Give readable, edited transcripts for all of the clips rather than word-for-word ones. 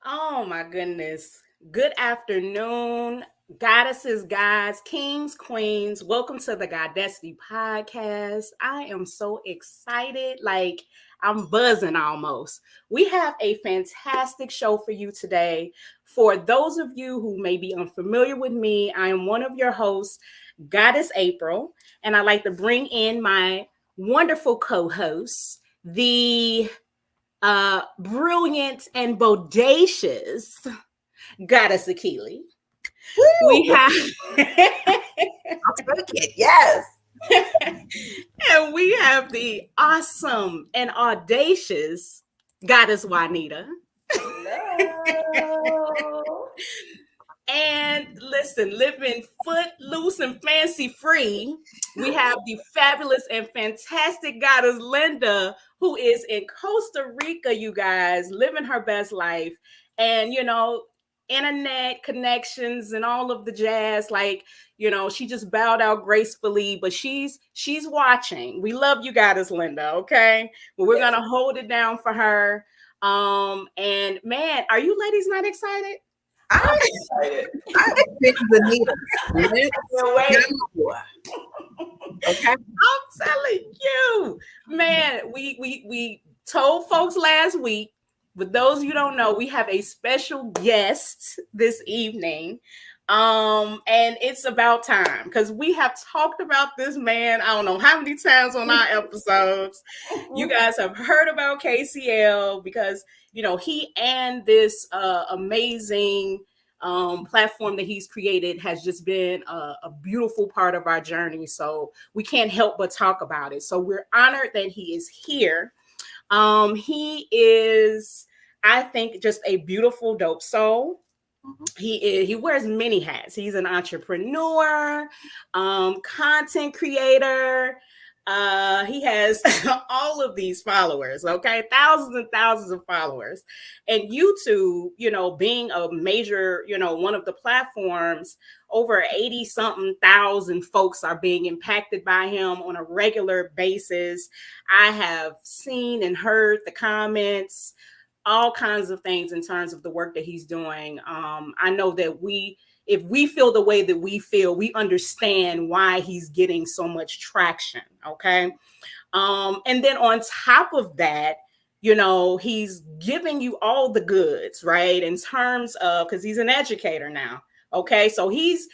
Oh my goodness. Good afternoon, goddesses, guys, kings, queens. Welcome to the Goddess-ity podcast. I am so excited. Like I'm buzzing almost. We have a fantastic show for you today. For those of you who may be unfamiliar with me, I am one of your hosts, Goddess April, and I like to bring in my wonderful co-hosts, the brilliant and bodacious Goddess-ity. We have I'll take it. Yes. and we have the awesome and audacious Goddess Juanita. Hello. And listen, living foot loose and fancy free, we have the fabulous and fantastic Goddess Linda, who is in Costa Rica, you guys, living her best life. And, internet connections and all of the jazz, like, she just bowed out gracefully, but she's watching. We love you, Goddess Linda, okay? But we're going to hold it down for her. And man, are you ladies not excited? I'm excited. I'm picking the needles. Okay. I'm telling you, man, we told folks last week, but those you don't know, we have a special guest this evening. And it's about time because we have talked about this man, I don't know how many times on our episodes. You guys have heard about KCL because he and this amazing platform that he's created has just been a beautiful part of our journey. So we can't help but talk about it. So we're honored that he is here. He is, I think, just a beautiful, dope soul. He wears many hats. He's an entrepreneur, content creator. He has all of these followers, okay? Thousands and thousands of followers. And YouTube, being a major, one of the platforms, over 80 something thousand folks are being impacted by him on a regular basis. I have seen and heard the comments, all kinds of things in terms of the work that he's doing. I know that if we feel the way that we feel, we understand why he's getting so much traction. Okay. And then on top of that, he's giving you all the goods, right? In terms of, because he's an educator now. Okay. So he's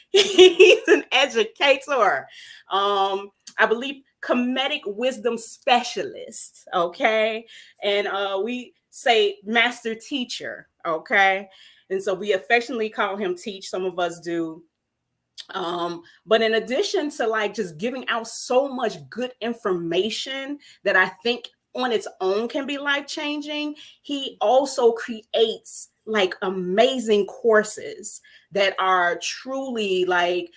an educator. I believe Kemetic wisdom specialist. Okay. And we say master teacher. Okay. And so we affectionately call him Teach. Some of us do. But in addition to like just giving out so much good information that I think on its own can be life-changing, he also creates like amazing courses that are truly like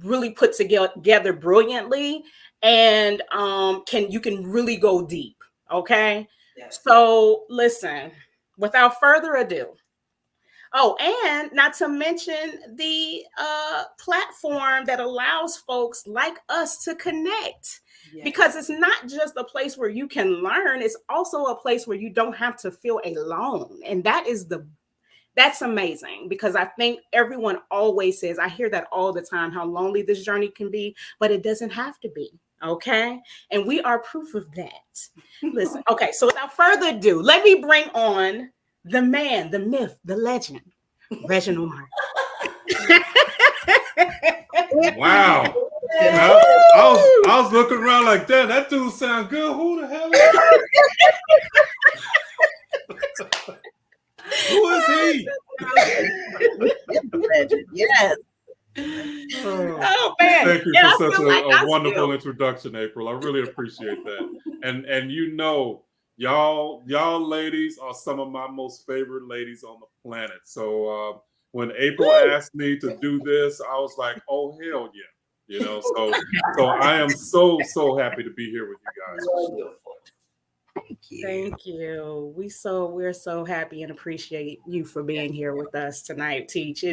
really put together brilliantly, and you can really go deep. Okay. Yes. So listen, without further ado. Oh, and not to mention the platform that allows folks like us to connect. Yes. Because it's not just a place where you can learn, it's also a place where you don't have to feel alone. And that's amazing, because I think everyone always says, I hear that all the time, how lonely this journey can be, but it doesn't have to be. Okay. And we are proof of that. Listen. Okay. So without further ado, let me bring on the man, the myth, the legend, Reginald Martin. Wow. I was looking around like that dude sound good. Who the hell is he? Who is he? Yes. Oh man. Thank you for such a wonderful introduction, April. I really appreciate that. And y'all ladies are some of my most favorite ladies on the planet. So when April asked me to do this, I was like, oh hell yeah. So I am so happy to be here with you guys. Thank you. We're so happy and appreciate you for being here with us tonight, Teach.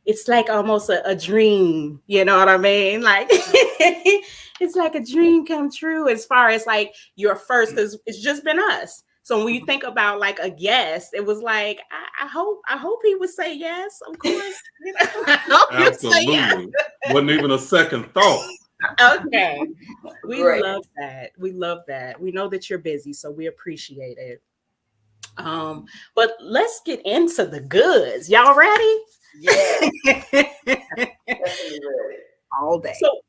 It's like almost a dream, you know what I mean? Like it's like a dream come true as far as like your first, because it's just been us. So when you think about like a guest, it was like, I hope he would say yes, of course. You know, I hope he would say yes. Absolutely. Wasn't even a second thought. Okay. We Great. love that. We love that. We know that you're busy, so we appreciate it. But let's get into the goods. Y'all ready? Yeah. Definitely ready. All day. So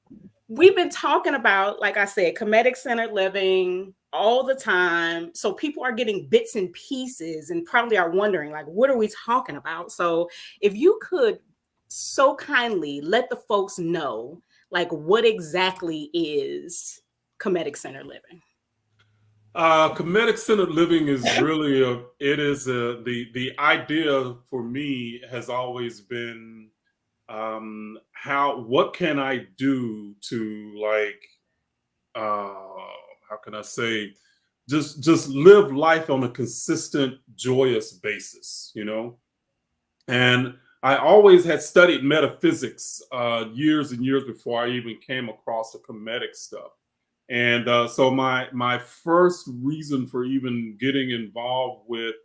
we've been talking about, like I said, Kemetic Centered Living all the time. So people are getting bits and pieces and probably are wondering, like, what are we talking about? So if you could so kindly let the folks know, like, what exactly is Kemetic Centered Living? Khemetic Centered Living is really the idea for me has always been what can I do to like how can I say just live life on a consistent joyous basis, you know. And I always had studied metaphysics years and years before I even came across the Kemetic stuff. And so my first reason for even getting involved with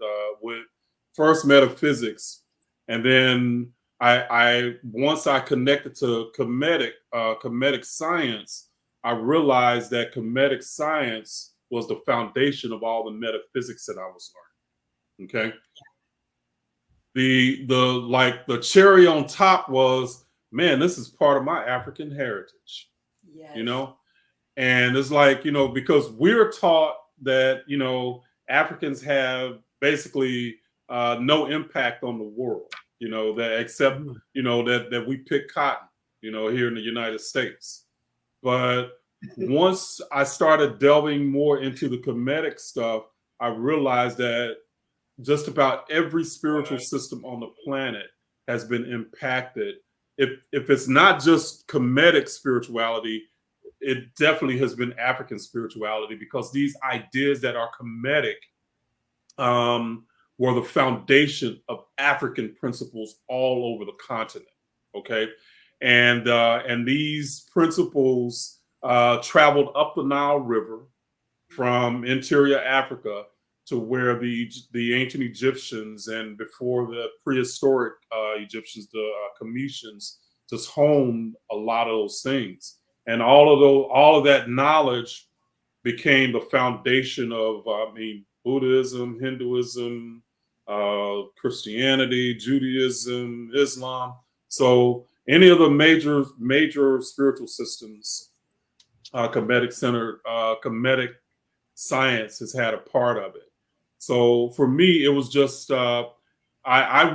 first metaphysics, and then I once I connected to Kemetic science, I realized that Kemetic science was the foundation of all the metaphysics that I was learning. Okay, the cherry on top was, man, this is part of my African heritage. Yes. You know, and it's like, you know, because we're taught that, you know, Africans have basically no impact on the world, you know, that except, you know, that we pick cotton, you know, here in the United States. But once I started delving more into the Kemetic stuff, I realized that just about every spiritual system on the planet has been impacted. If it's not just Kemetic spirituality, it definitely has been African spirituality, because these ideas that are Kemetic were the foundation of African principles all over the continent. Okay, and these principles traveled up the Nile River from interior Africa to where the ancient Egyptians and before the prehistoric Egyptians, the Kemetians, just honed a lot of those things. And all of that knowledge became the foundation of, Buddhism, Hinduism, Christianity, Judaism, Islam. So any of the major spiritual systems, Kemetic science has had a part of it. So for me, it was just I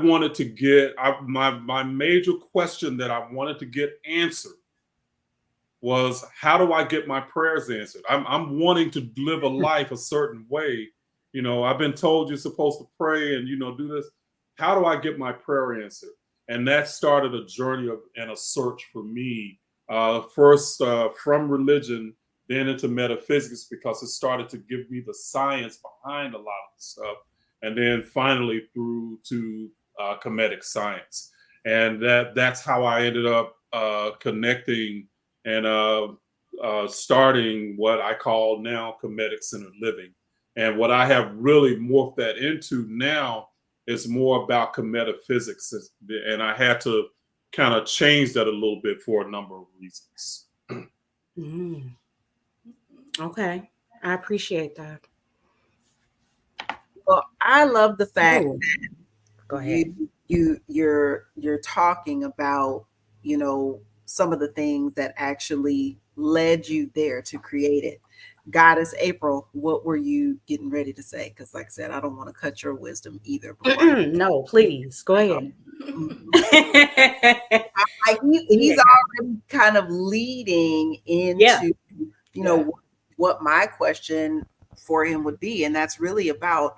wanted to get my major question that I wanted to get answered was, how do I get my prayers answered? I'm wanting to live a life a certain way. You know, I've been told you're supposed to pray and, you know, do this. How do I get my prayer answered? And that started a journey and a search for me. First from religion, then into metaphysics, because it started to give me the science behind a lot of the stuff, and then finally through to Kemetic science. And that's how I ended up connecting and starting what I call now Kemetic Centered Living. And what I have really morphed that into now is more about Kemetaphysics. And I had to kind of change that a little bit for a number of reasons. Okay, I appreciate that. Well, I love the fact that Go ahead. you're talking about, you know, some of the things that actually led you there to create it. Goddess April, what were you getting ready to say? Because like I said, I don't want to cut your wisdom either. No, please go ahead. He's already kind of leading into, you know, what my question for him would be. And that's really about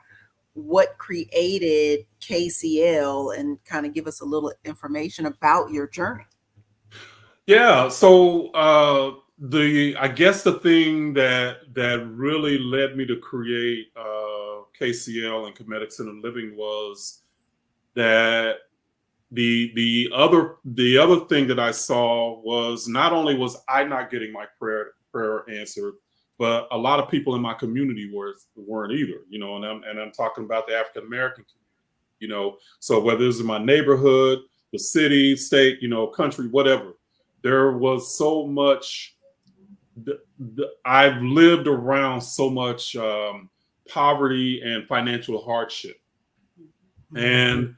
what created KCL, and kind of give us a little information about your journey. Yeah. So I guess the thing that really led me to create KCL and Kemetic Centered Living was that the other thing that I saw was, not only was I not getting my prayer answered, but a lot of people in my community weren't either, you know, and I'm talking about the African American community, you know. So whether it's in my neighborhood, the city, state, you know, country, whatever, there was so much. I've lived around so much poverty and financial hardship, and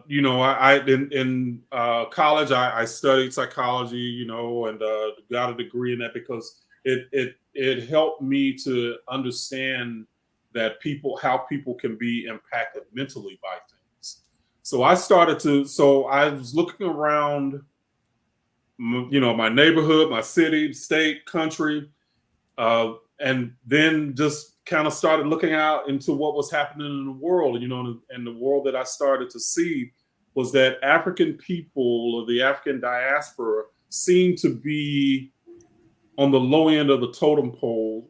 you know, I in college I studied psychology, you know, and got a degree in that because it helped me to understand that how people can be impacted mentally by things. So I was looking around, you know, my neighborhood, my city, state, country, and then just kind of started looking out into what was happening in the world. You know, and the world that I started to see was that African people, or the African diaspora, seemed to be on the low end of the totem pole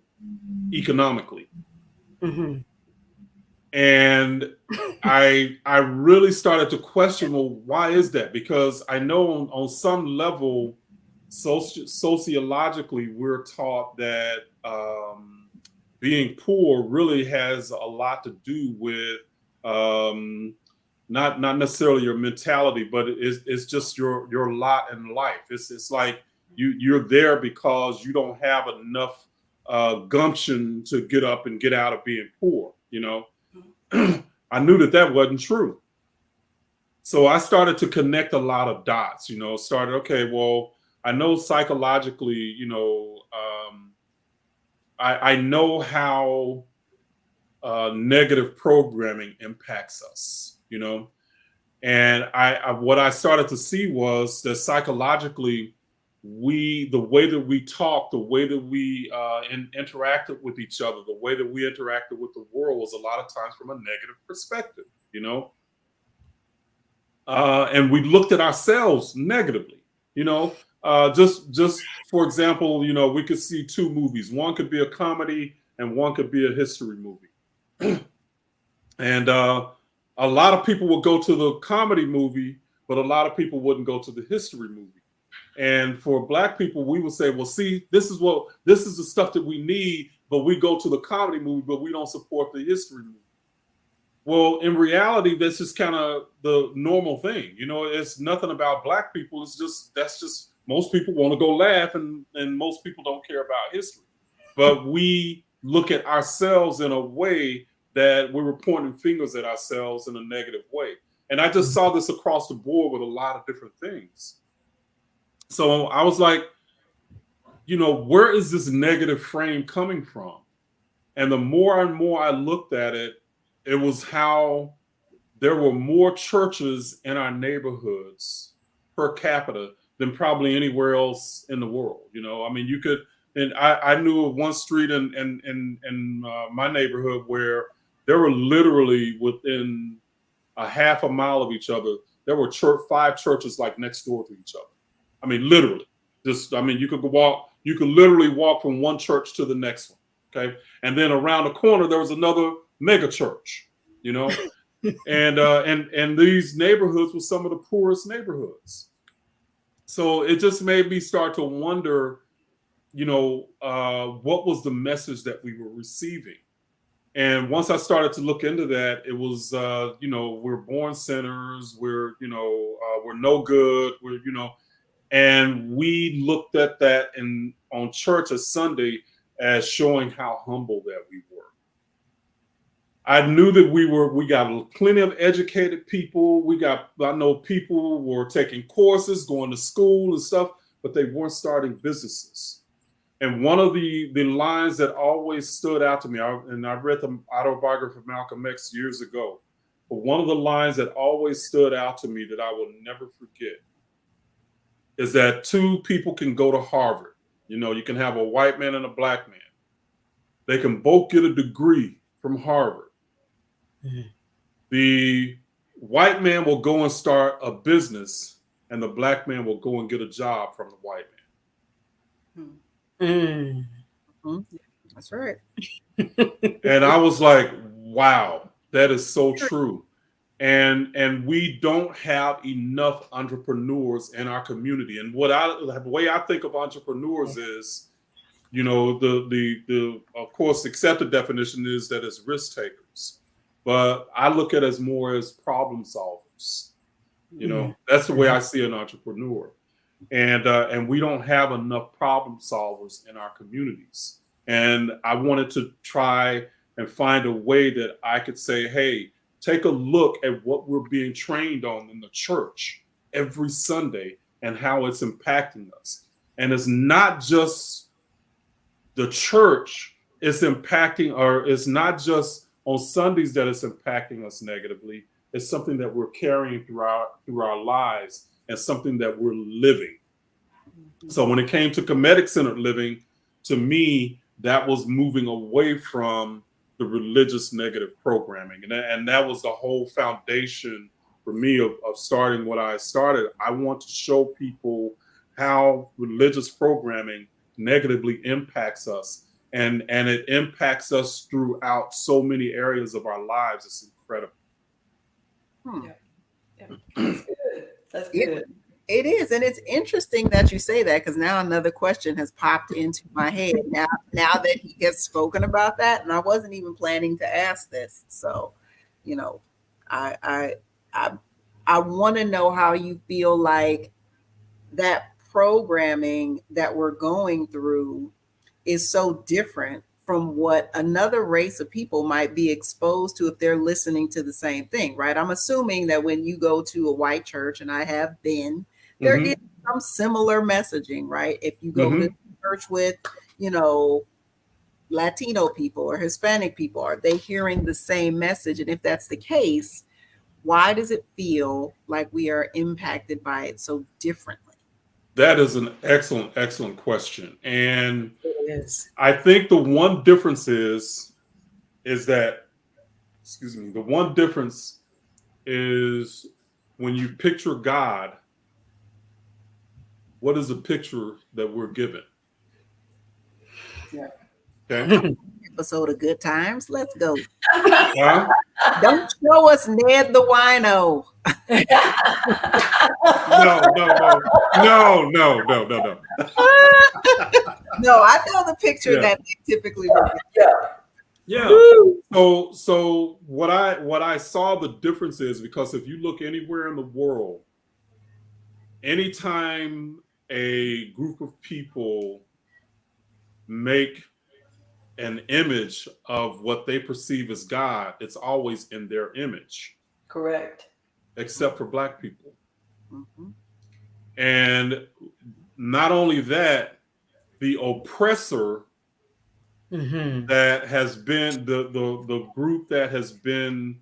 economically. Mm-hmm. And I really started to question, well, why is that? Because I know on some level, sociologically, we're taught that being poor really has a lot to do with not necessarily your mentality, but it's just your lot in life. It's like you're there because you don't have enough gumption to get up and get out of being poor, you know. I knew that wasn't true. So I started to connect a lot of dots, you know, okay, well, I know psychologically, you know, I know how negative programming impacts us, you know, and what I started to see was that psychologically, the way that we talk, the way that we interacted with each other, the way that we interacted with the world was a lot of times from a negative perspective, you know. And we looked at ourselves negatively, you know. Just for example, you know, we could see two movies. One could be a comedy and one could be a history movie. And a lot of people would go to the comedy movie, but a lot of people wouldn't go to the history movie. And for Black people, we would say, well, see, this is the stuff that we need, but we go to the comedy movie, but we don't support the history movie. Well, in reality, this is kind of the normal thing. You know, it's nothing about Black people. That's just most people want to go laugh, and most people don't care about history. But we look at ourselves in a way that we were pointing fingers at ourselves in a negative way. And I just saw this across the board with a lot of different things. So I was like, you know, where is this negative frame coming from? And the more and more I looked at it, it was how there were more churches in our neighborhoods per capita than probably anywhere else in the world. You know, I mean, you could, and I knew of one street in my neighborhood where there were literally within a half a mile of each other, there were 5 churches like next door to each other. I mean, literally. I mean, you could literally walk from one church to the next one. Okay. And then around the corner, there was another mega church, you know, and these neighborhoods were some of the poorest neighborhoods. So it just made me start to wonder, you know, what was the message that we were receiving? And once I started to look into that, it was, you know, we're born sinners, we're no good, and we looked at that on church a Sunday as showing how humble that we were. I knew that we got plenty of educated people. I know people were taking courses, going to school and stuff, but they weren't starting businesses. And one of the lines that always stood out to me, and I read the autobiography of Malcolm X years ago, but one of the lines that always stood out to me that I will never forget is that 2 people can go to Harvard. You know, you can have a white man and a Black man. They can both get a degree from Harvard. Mm-hmm. The white man will go and start a business, and the Black man will go and get a job from the white man. Mm-hmm. That's right. And I was like, wow, that is so true. And we don't have enough entrepreneurs in our community. And the way I think of entrepreneurs is you know, the of course accepted definition is that it's risk takers, but I look at it as more as problem solvers. You know, that's the way I see an entrepreneur, and we don't have enough problem solvers in our communities. And I wanted to try and find a way that I could say, hey, take a look at what we're being trained on in the church every Sunday and how it's impacting us. And it's not just the church, it's impacting, or it's not just on Sundays that it's impacting us negatively. It's something that we're carrying through our lives and something that we're living. So when it came to Kemetic Centered Living, to me, that was moving away from the religious negative programming. And that was the whole foundation for me of starting what I started. I want to show people how religious programming negatively impacts us. And it impacts us throughout so many areas of our lives. It's incredible. Yeah. That's good. That's good. It is, and it's interesting that you say that, because now another question has popped into my head now that he has spoken about that, and I wasn't even planning to ask this. So, you know, I want to know how you feel like that programming that we're going through is so different from what another race of people might be exposed to if they're listening to the same thing, right? I'm assuming that when you go to a white church, and I have been, there is some similar messaging, right? If you go to church with, you know, Latino people or Hispanic people, are they hearing the same message? And if that's the case, why does it feel like we are impacted by it so differently? That is an excellent, excellent question. And I think the one difference is that, excuse me, the one difference is when you picture God, what is the picture that we're given? Yeah. Okay. Episode of Good Times. Let's go. Huh? Don't show us Ned the Wino. No. No, I know the picture that they typically look at. Yeah. So what I saw the difference is, because if you look anywhere in the world, anytime a group of people make an image of what they perceive as God, it's always in their image. Correct. Except for Black people. And not only that, the oppressor that has been the group that has been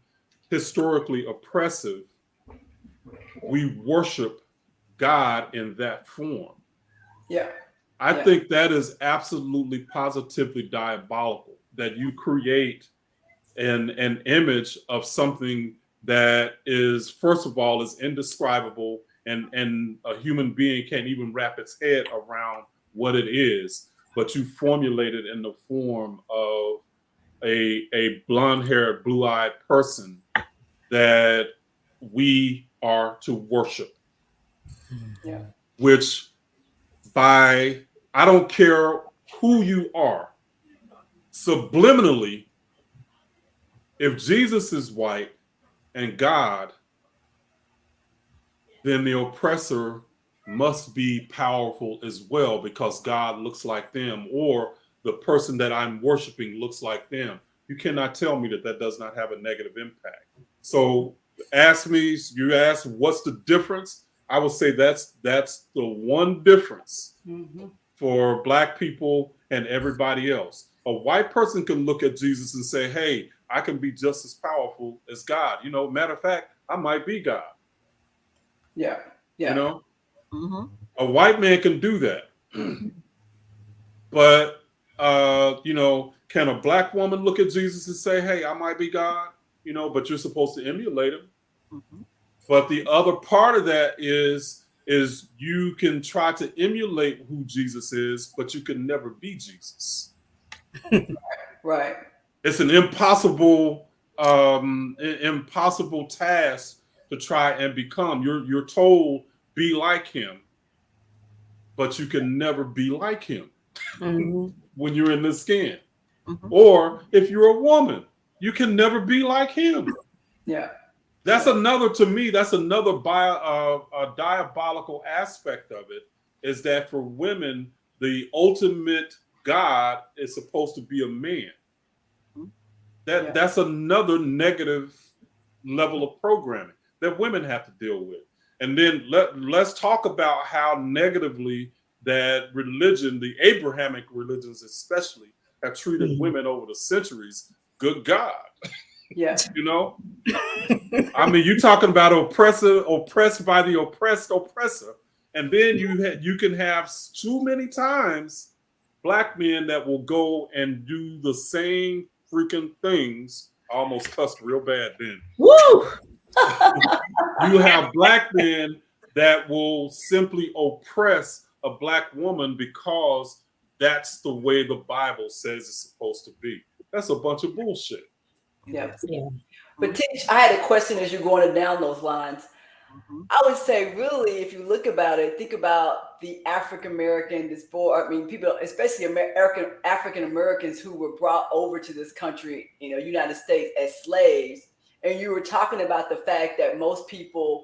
historically oppressive, we worship God in that form. Yeah. I think that is absolutely positively diabolical, that you create an image of something that is, first of all, is indescribable, and a human being can't even wrap its head around what it is, but you formulate it in the form of a blonde-haired, blue-eyed person that we are to worship. Yeah. Which, by, I don't care who you are, subliminally, if Jesus is white and God, then the oppressor must be powerful as well, because God looks like them, or the person that I'm worshiping looks like them. You cannot tell me that does not have a negative impact. So you asked what's the difference? I would say that's the one difference for Black people and everybody else. A white person can look at Jesus and say, hey, I can be just as powerful as God. You know, matter of fact, I might be God. Yeah. You know, a white man can do that. But, you know, can a Black woman look at Jesus and say, hey, I might be God? You know, but you're supposed to emulate him. But the other part of that is you can try to emulate who Jesus is, but you can never be Jesus. Right. It's an impossible task to try and become. You're told be like him, but you can never be like him. when you're in this skin. Or if you're a woman, you can never be like him. Yeah. That's another, to me, that's another diabolical aspect of it, is that for women, the ultimate God is supposed to be a man. That's another negative level of programming that women have to deal with. And then let's talk about how negatively that religion, the Abrahamic religions especially, have treated women over the centuries. Good God. Yeah. You know? I mean, you're talking about oppressed by the oppressor. And then you can have too many times black men that will go and do the same freaking things. I almost cussed real bad then. Woo! You have black men that will simply oppress a black woman because that's the way the Bible says it's supposed to be. That's a bunch of bullshit. Yeah. But Tish, I had a question as you're going down those lines. I would say, really, if you look about it, think about the African American diaspora. I mean, people, especially African Americans who were brought over to this country, United States as slaves. And you were talking about the fact that most people,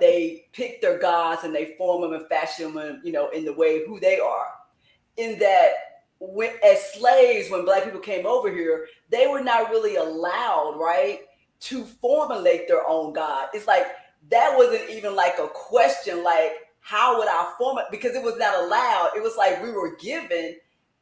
they pick their gods and they form them and fashion them, in the way who they are. In that, as slaves, when black people came over here, they were not really allowed, right, to formulate their own God. It's like that wasn't even like a question, like how would I form it? Because it was not allowed. It was like we were given.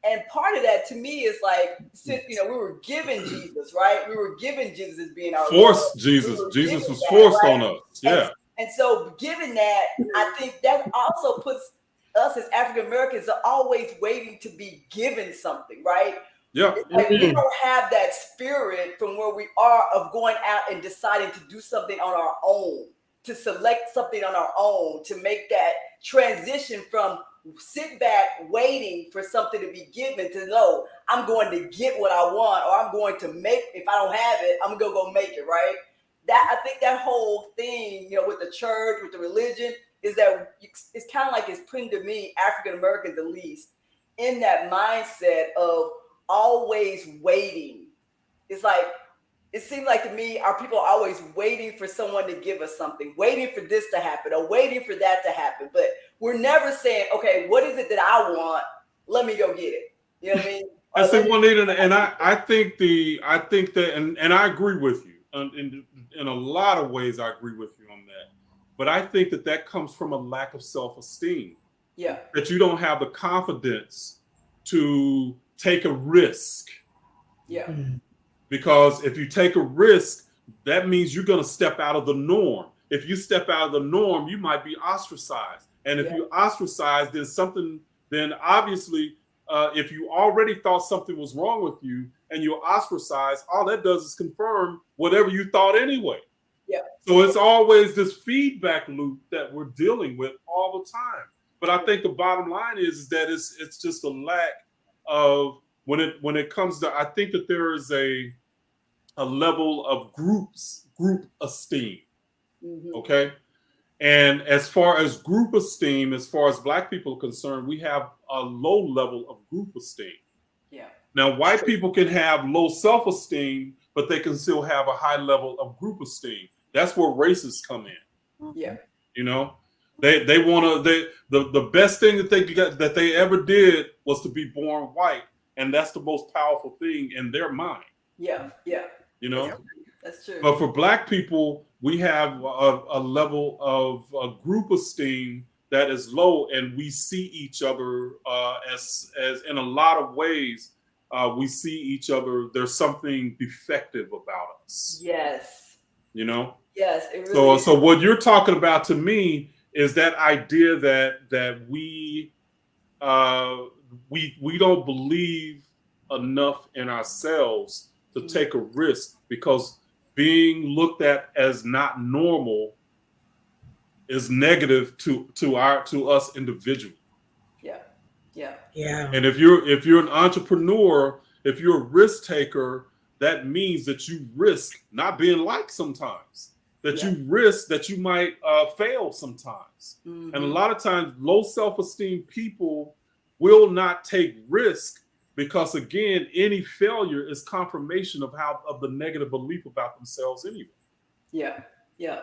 And part of that to me is like, since we were given Jesus, right? We were given Jesus as being our forced Lord. Jesus. Jesus was forced on us. Yeah. And so given that, I think that also puts us as African Americans are always waiting to be given something, right? Yeah. Like we don't have that spirit from where we are of going out and deciding to do something on our own, to select something on our own, to make that transition from sit back waiting for something to be given to know I'm going to get what I want, or I'm going to make, if I don't have it, I'm gonna go make it, right? That I think that whole thing, with the church, with the religion, is that it's kind of like it's putting, to me, African Americans at least, in that mindset of always waiting. It's like, it seems like to me, our people are always waiting for someone to give us something, waiting for this to happen or waiting for that to happen. But we're never saying, okay, what is it that I want? Let me go get it. You know what I mean? I say one leader, and I think that, and I agree with you in a lot of ways. I agree with you on that, but I think that comes from a lack of self-esteem. Yeah, that you don't have the confidence to take a risk. Yeah, because if you take a risk, that means you're going to step out of the norm. If you step out of the norm, you might be ostracized, and if you ostracize, then obviously. If you already thought something was wrong with you and you're ostracized, all that does is confirm whatever you thought anyway. Yeah. So it's always this feedback loop that we're dealing with all the time. But I think the bottom line is that it's just a lack of when it comes to, I think that there is a level of group esteem. Okay. And as far as group esteem, as far as black people are concerned, we have a low level of group esteem. Yeah. Now, white people can have low self-esteem, but they can still have a high level of group esteem. That's where races come in. Yeah. They want to, the best thing that they ever did was to be born white. And that's the most powerful thing in their mind. Yeah. Yeah. That's true. But for black people, we have a level of group esteem that is low, and we see each other as in a lot of ways. We see each other. There's something defective about us. Yes. Yes. It really so what you're talking about to me is that idea that we don't believe enough in ourselves to take a risk, because being looked at as not normal is negative to us individually. Yeah. And if you're an entrepreneur, if you're a risk taker, that means that you risk not being liked sometimes. That you risk that you might fail sometimes. And a lot of times, low self-esteem people will not take risk because again, any failure is confirmation of the negative belief about themselves anyway. Yeah, yeah,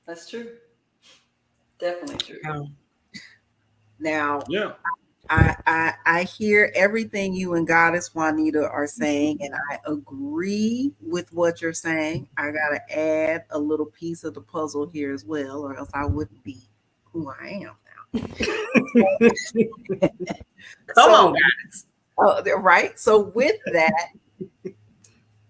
that's true. Definitely true. Now, Yeah. I hear everything you and Goddess Juanita are saying, and I agree with what you're saying. I gotta add a little piece of the puzzle here as well, or else I wouldn't be who I am now. Come on, guys. Right. So with that,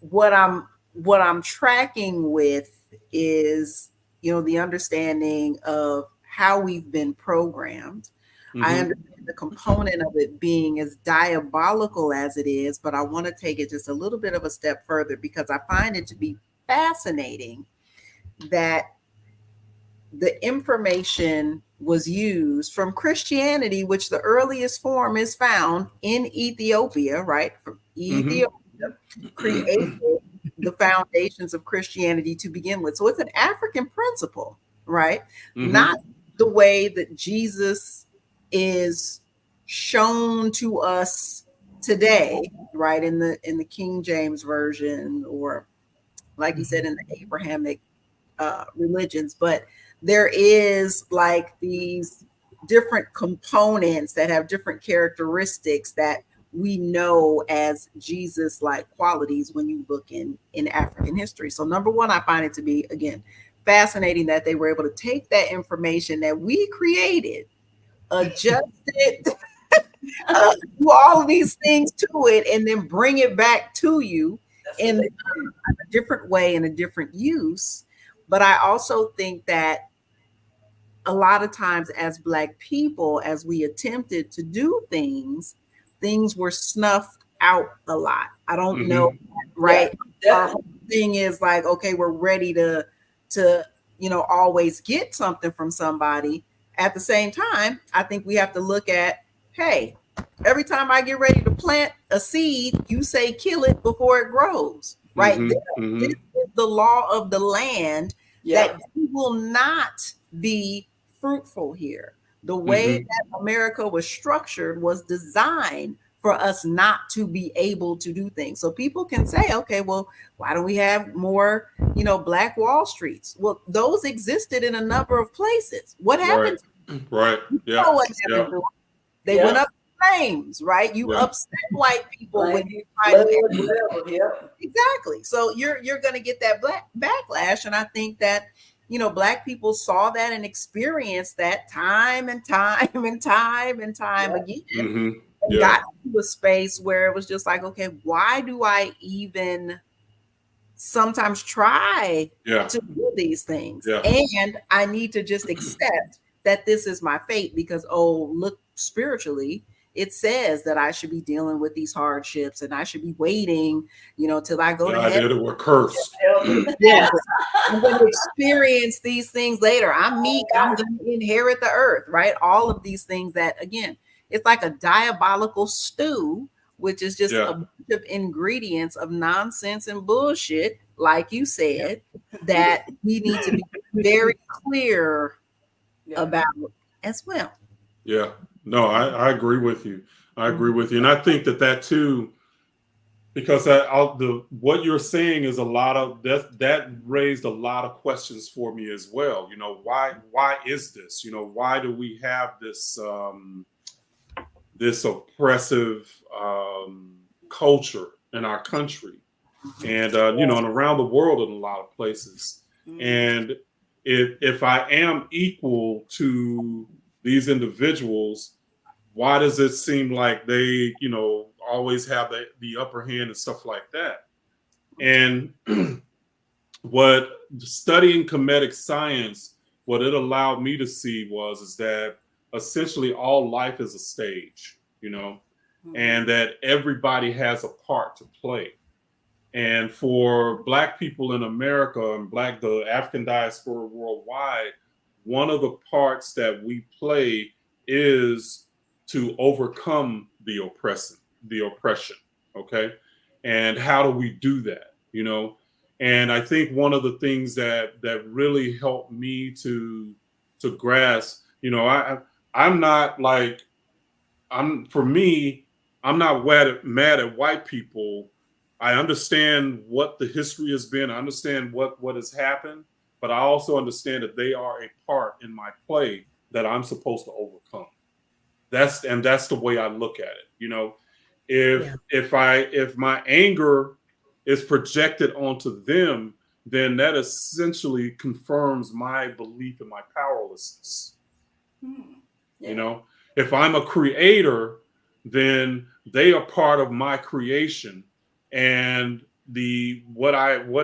what I'm tracking with is, the understanding of how we've been programmed. Mm-hmm. I understand the component of it being as diabolical as it is, but I want to take it just a little bit of a step further, because I find it to be fascinating that the information was used from Christianity, which the earliest form is found in Ethiopia, right? From Ethiopia, created the foundations of Christianity to begin with. So it's an African principle, right? Not the way that Jesus is shown to us today, right? In the King James version, or like you said, in the Abrahamic religions. But there is like these different components that have different characteristics that we know as Jesus-like qualities when you look in African history. So number one, I find it to be, again, fascinating that they were able to take that information that we created, adjust it, do all of these things to it, and then bring it back to you in a different way, in a different use. But I also think that a lot of times as Black people, as we attempted to do things were snuffed out a lot. I don't know, right? Yeah, our whole thing is like, okay, we're ready to always get something from somebody. At the same time, I think we have to look at, hey, every time I get ready to plant a seed, you say kill it before it grows, right? This is the law of the land, that you will not be fruitful here. The way that America was structured was designed for us not to be able to do things. So people can say, okay, well, why don't we have more, Black Wall Streets? Well, those existed in a number of places. What happened? Right. Yeah. What happened? They went up in flames, right? You upset white people when you try to. Exactly. So you're going to get that backlash, and I think that Black people saw that and experienced that time and time and time and time again. And got to a space where it was just like, okay, why do I even sometimes try to do these things? And I need to just accept that this is my fate, because, look, spiritually, it says that I should be dealing with these hardships, and I should be waiting, till I go to heaven. We're cursed. Yes. I'm going to experience these things later. I'm meek. I'm going to inherit the earth, right? All of these things that, again, it's like a diabolical stew, which is just a bunch of ingredients of nonsense and bullshit, like you said, that we need to be very clear about as well. Yeah. No, I agree with you. I agree with you. And I think that too, because what you're saying is a lot of that raised a lot of questions for me as well. Why is this? Why do we have this this oppressive culture in our country, and and around the world in a lot of places? And if I am equal to these individuals, why does it seem like they, always have the upper hand and stuff like that? And what studying Kemetic science, what it allowed me to see is that essentially all life is a stage, and that everybody has a part to play. And for Black people in America and the African diaspora worldwide, one of the parts that we play is to overcome the oppression. Okay. And how do we do that? And I think one of the things that really helped me to grasp, for me, I'm not mad at white people. I understand what the history has been. I understand what has happened, but I also understand that they are a part in my play that I'm supposed to overcome. That's the way I look at it. You know, if my anger is projected onto them, then that essentially confirms my belief in my powerlessness. You know, if I'm a creator, then they are part of my creation, and what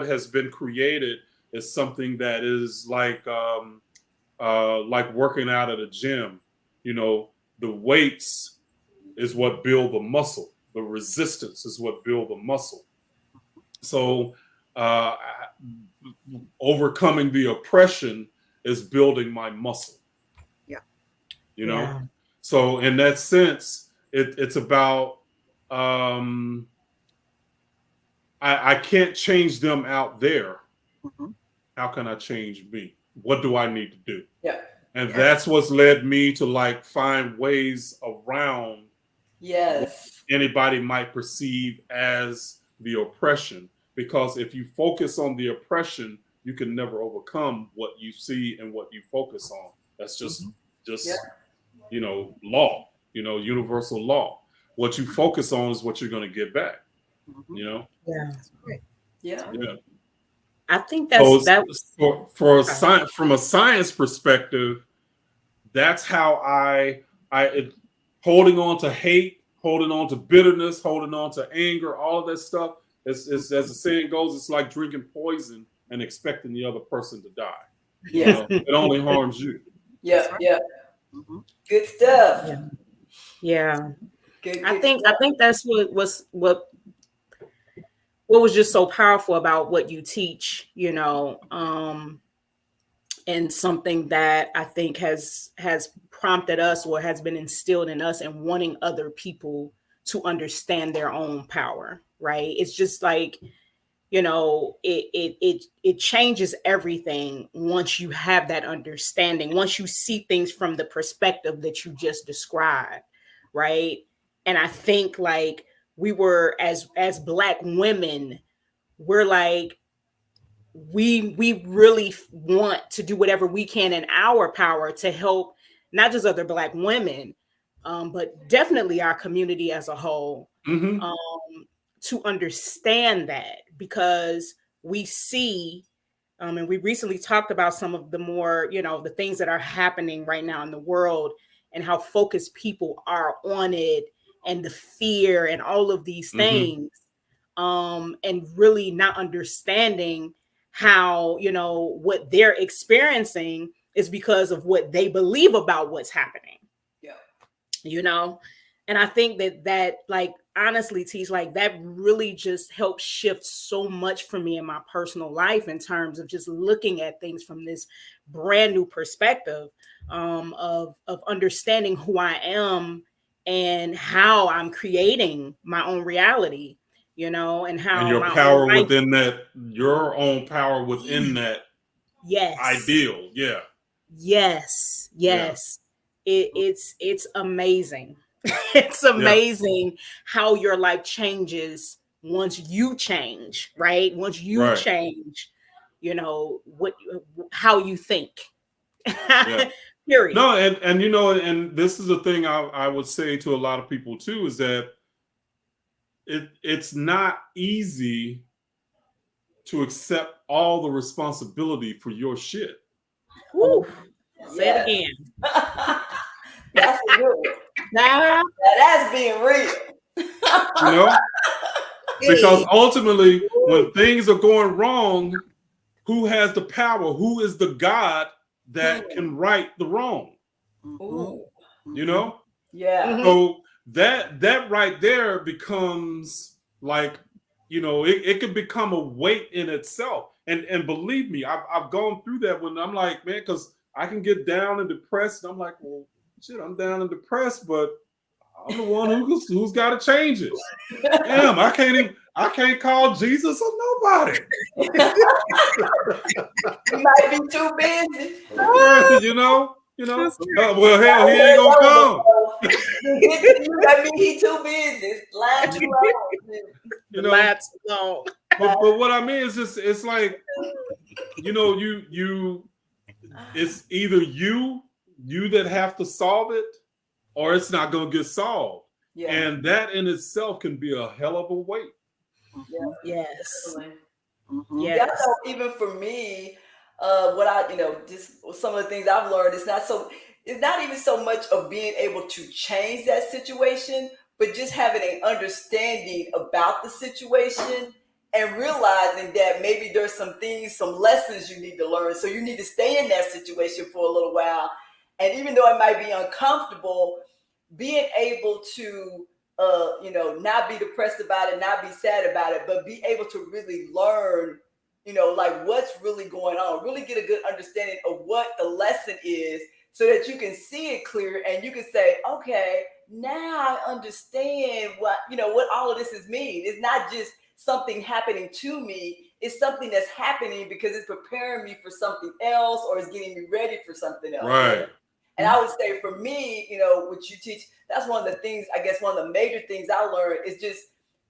has been created is something that is like working out at a gym. You know, the weights is what build the muscle. The resistance is what build the muscle. So overcoming the oppression is building my muscle. Yeah. You know? So in that sense, it's about I can't change them out there. How can I change me? What do I need to do? Yeah. And that's what's led me to like find ways around what anybody might perceive as the oppression. Because if you focus on the oppression, you can never overcome what you see and what you focus on. That's just you know, law, you know, universal law. What you focus on is what you're going to get back. You know? Yeah. I think that's from a science perspective, that's how I holding on to hate, holding on to bitterness, holding on to anger, all of that stuff. Is as the saying goes, it's like drinking poison and expecting the other person to die. You know, it only harms you. Yeah. Good stuff. Yeah. Good I think that's what was just so powerful about what you teach, you know, and something that I think has prompted us or has been instilled in us and wanting other people to understand their own power, right? It's just like, you know, it changes everything once you have that understanding, once you see things from the perspective that you just described, right? And I think like we were as Black women, we're like, we really want to do whatever we can in our power to help not just other Black women, but definitely our community as a whole, to understand that, because we see, and we recently talked about some of the more, you know, the things that are happening right now in the world and how focused people are on it and the fear and all of these things, and really not understanding how, you know, what they're experiencing is because of what they believe about what's happening. You know, and I think that like, honestly, Teach, like that really just helped shift so much for me in my personal life in terms of just looking at things from this brand new perspective, of understanding who I am and how I'm creating my own reality, you know, and how and your my power own life, within that, your own power within that ideal. Yes. It's amazing. It's amazing how your life changes once you change, right? Once you change, you know, how you think. Period. No, and you know, and this is the thing I would say to a lot of people too, is that it's not easy to accept all the responsibility for your shit. Woo. Say it again. That's a good one. That's being real. You know? Because ultimately, when things are going wrong, who has the power? Who is the God that can right the wrong? You know? So that right there becomes like, you know, it could become a weight in itself. And believe me, I've gone through that when I'm like, man, because I can get down and depressed. And I'm like, well, shit, I'm down and depressed, but I'm the one who's got to change it. Damn, I can't call Jesus or nobody. You might be too busy. You know. Well, hell, he ain't gonna come. I mean, he too busy. Line too long. You know, That's long. but what I mean is just, it's like, you know, it's either you that have to solve it, or it's not going to get solved. Yeah. And that in itself can be a hell of a weight. Yeah. Yes. Mm-hmm. Yes. Yeah, I know even for me, what I, just some of the things I've learned, it's not even so much of being able to change that situation, but just having an understanding about the situation and realizing that maybe there's some lessons you need to learn. So you need to stay in that situation for a little while. And even though it might be uncomfortable, being able to not be depressed about it, not be sad about it, but be able to really learn, like what's really going on, really get a good understanding of what the lesson is, so that you can see it clear and you can say, okay, now I understand what all of this is mean. It's not just something happening to me, it's something that's happening because it's preparing me for something else, or it's getting me ready for something else. Right. And I would say for me, what you teach, that's one of the things, I guess one of the major things I learned is just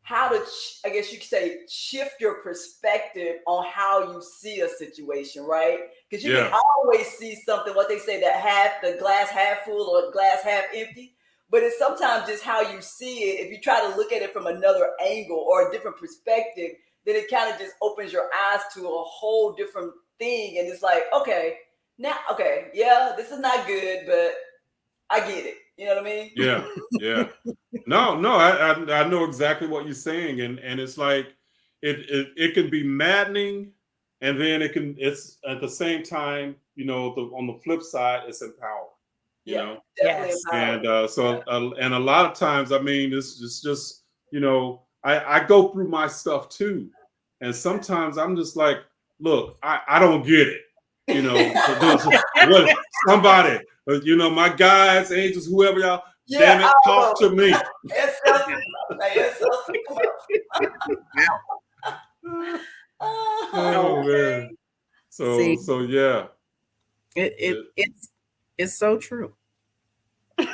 how to, I guess you could say, shift your perspective on how you see a situation, right? Because you can always see something, what they say, that the glass half full or glass half empty. But it's sometimes just how you see it. If you try to look at it from another angle or a different perspective, then it kind of just opens your eyes to a whole different thing. And it's like, okay, this is not good, but I get it. You know what I mean? Yeah. No, I know exactly what you're saying, and it's like it can be maddening, and then it's at the same time, on the flip side, it's empowering. Definitely And and a lot of times, I mean, it's just I go through my stuff too, and sometimes I'm just like, look, I don't get it. What somebody, my guides, angels, whoever y'all, damn it, talk to me. Oh man. So yeah. It's so true. I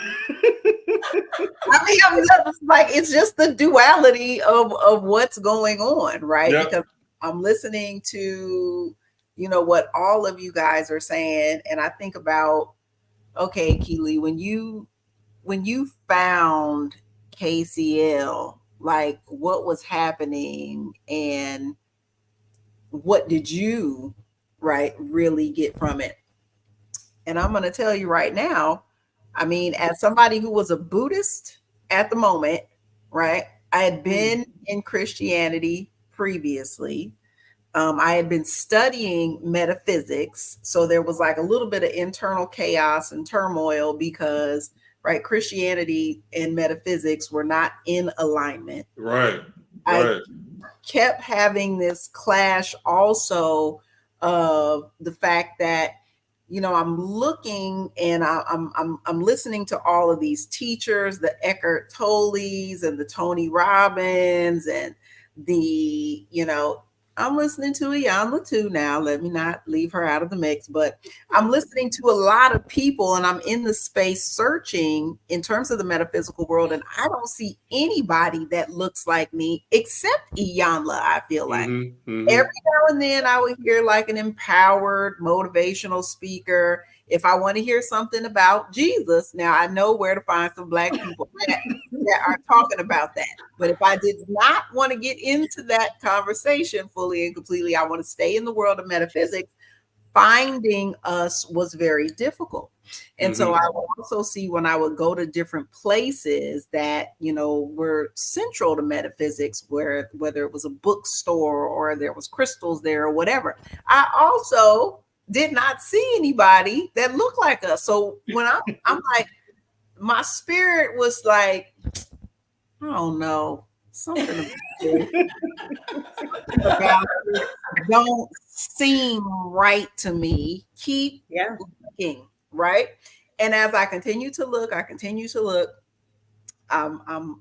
mean, I'm just like, it's just the duality of what's going on, right? Yep. Because I'm listening to what all of you guys are saying, and I think about, okay, Keely, when you found KCL, like what was happening and what did you really get from it? And I'm going to tell you right now, I mean, as somebody who was a Buddhist at the moment, right? I had been in Christianity previously. I had been studying metaphysics. So there was like a little bit of internal chaos and turmoil because, Christianity and metaphysics were not in alignment. Right. I kept having this clash also of the fact that, I'm looking and I'm listening to all of these teachers, the Eckhart Tolles and the Tony Robbins and the, I'm listening to Iyanla too now. Let me not leave her out of the mix, but I'm listening to a lot of people and I'm in the space searching in terms of the metaphysical world. And I don't see anybody that looks like me except Iyanla, I feel like. Every now and then I would hear like an empowered motivational speaker. If I want to hear something about Jesus, now I know where to find some Black people that are talking about that. But if I did not want to get into that conversation fully and completely, I want to stay in the world of metaphysics, finding us was very difficult. And so I would also see when I would go to different places that, were central to metaphysics, whether it was a bookstore or there was crystals there or whatever, I also did not see anybody that looked like us. So when I'm like, my spirit was like, I don't know, something about it don't seem right to me. Keep looking, right? And as I continue to look, I'm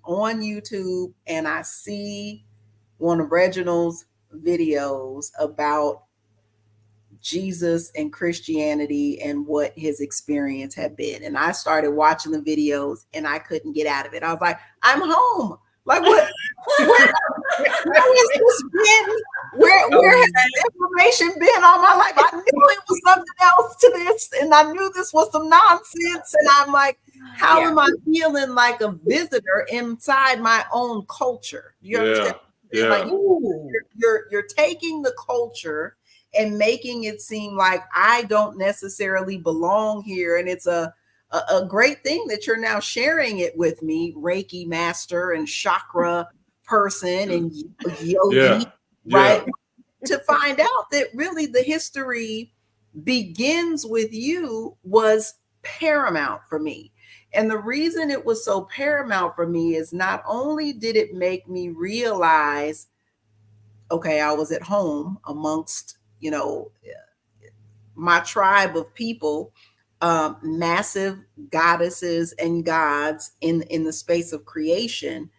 on YouTube and I see one of Reginald's videos about Jesus and Christianity and what his experience had been. And I started watching the videos and I couldn't get out of it. I was like, I'm home. Like, what? Where has this been? Where has this information been all my life? I knew it was something else to this, and I knew this was some nonsense. And I'm like, how am I feeling like a visitor inside my own culture? You understand? Yeah. Like, you're taking the culture and making it seem like I don't necessarily belong here, and it's a great thing that you're now sharing it with me, Reiki master and chakra person and yogi, right? To find out that really the history begins with you was paramount for me. And the reason it was so paramount for me is not only did it make me realize, okay, I was at home amongst, my tribe of people, massive goddesses and gods in the space of creation,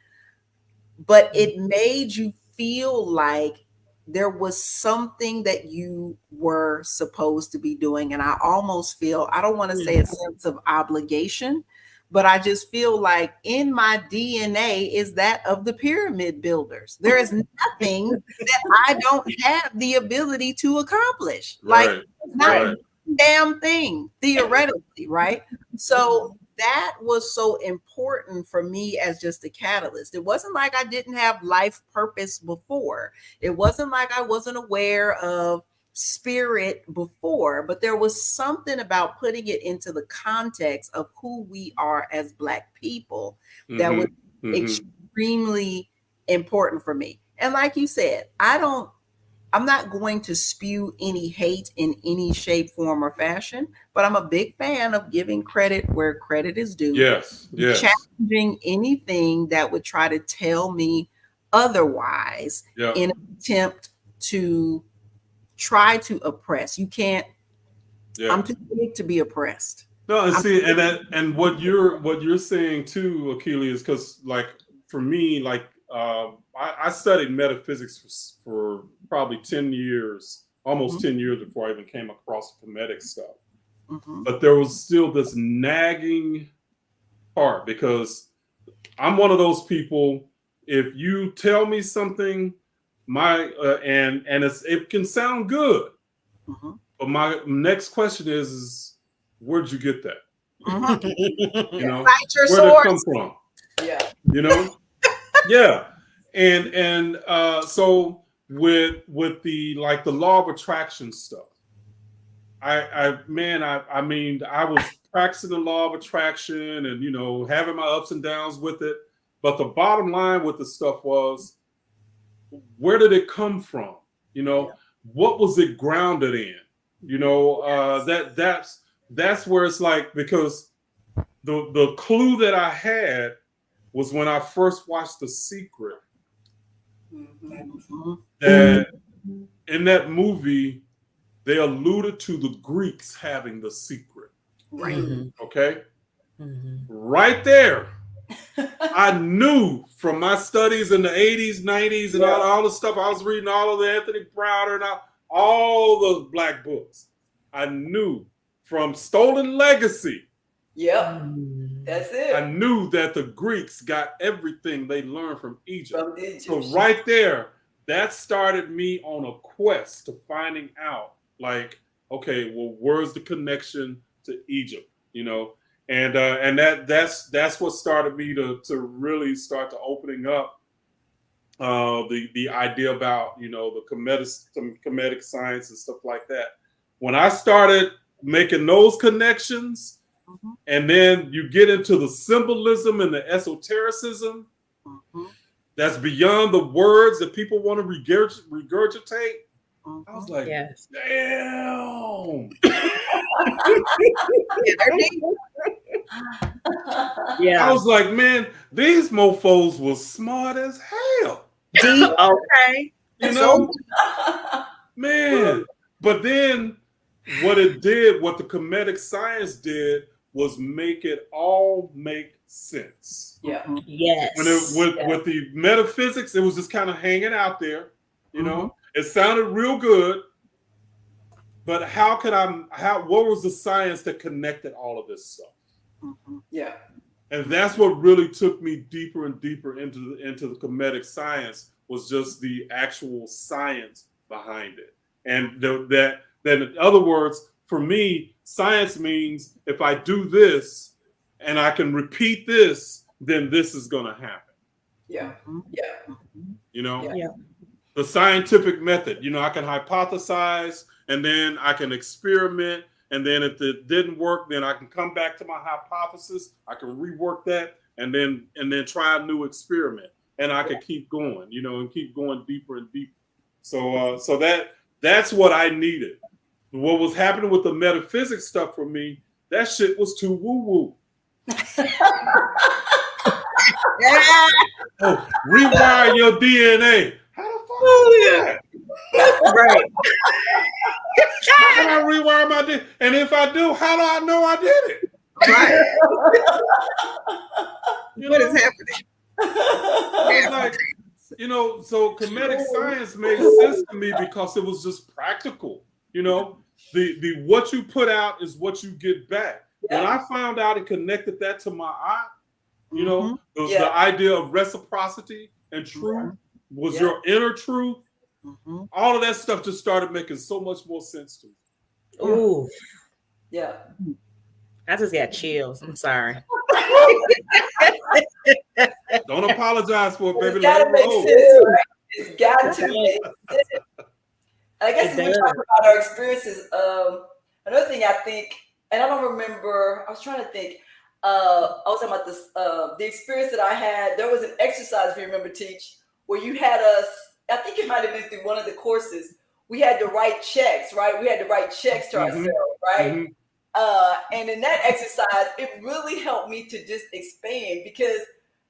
but it made you feel like there was something that you were supposed to be doing. And I almost feel, I don't want to say a sense of obligation, but I just feel like in my DNA is that of the pyramid builders. There is nothing that I don't have the ability to accomplish. Like, not damn thing, theoretically, right? So that was so important for me as just a catalyst. It wasn't like I didn't have life purpose before. It wasn't like I wasn't aware of spirit before, but there was something about putting it into the context of who we are as Black people that was extremely important for me. And like you said, I'm not going to spew any hate in any shape, form, or fashion, but I'm a big fan of giving credit where credit is due. Yes. Challenging anything that would try to tell me otherwise in an attempt to try to oppress. You can't. I'm too big to be oppressed. No, and see, and what you're saying too, Akili, is because, like, for me, like, I studied metaphysics for probably 10 years, almost 10 years before I even came across the Kemetic stuff. But there was still this nagging part, because I'm one of those people, if you tell me something, and it can sound good, but my next question is where'd you get that? You know, where'd it come from? You know? And so with the law of attraction stuff, I was practicing the law of attraction and having my ups and downs with it, but the bottom line with the stuff was, where did it come from? What was it grounded in? That's where it's like, because the clue that I had was when I first watched The Secret. That in that movie, they alluded to the Greeks having the secret. Right. Okay. Right there, I knew from my studies in the 80s, 90s, and all the stuff I was reading, all of the Anthony Browder and all those Black books. I knew from Stolen Legacy. That's it. I knew that the Greeks got everything they learned from Egypt. So right there, that started me on a quest to finding out, like, okay, well, where's the connection to Egypt? And that's what started me to really start to opening up the idea about the Kemetic science and stuff like that. When I started making those connections, and then you get into the symbolism and the esotericism that's beyond the words that people want to regurgitate. I was like, damn. I was like, man, these mofos was smart as hell. Okay. Man. But then what the Kemetic science did was make it all make sense. Yes. With the metaphysics, it was just kind of hanging out there. It sounded real good. but what was the science that connected all of this stuff? Yeah. And that's what really took me deeper and deeper into the Kemetic science, was just the actual science behind it. And that in other words, for me, science means if I do this and I can repeat this, then this is going to happen. Yeah. Yeah. You know? Yeah. The scientific method, I can hypothesize, and then I can experiment, and then if it didn't work, then I can come back to my hypothesis. I can rework that, and then try a new experiment, and I can keep going, and keep going deeper and deeper. So that's what I needed. What was happening with the metaphysics stuff for me, that shit was too woo-woo. Oh, rewire your DNA. How the fuck is that? Right. How can I rewire my DNA? And if I do, how do I know I did it? Right. You What know? is happening? It's like, so Kemetic science made sense to me because it was just practical. The what you put out is what you get back. When I found out and connected that to my eye, the idea of reciprocity and truth was your inner truth. All of that stuff just started making so much more sense to me. Ooh. Yeah. I just got chills. I'm sorry. Don't apologize for it, baby. It's gotta make sense, right? It's got to make sense. I guess when we talk about our experiences, another thing I think, and I don't remember, I was trying to think, I was talking about this, the experience that I had. There was an exercise, if you remember, Teach, where you had us, I think it might have been through one of the courses, we had to write checks, right? We had to write checks to ourselves, right? And in that exercise, it really helped me to just expand, because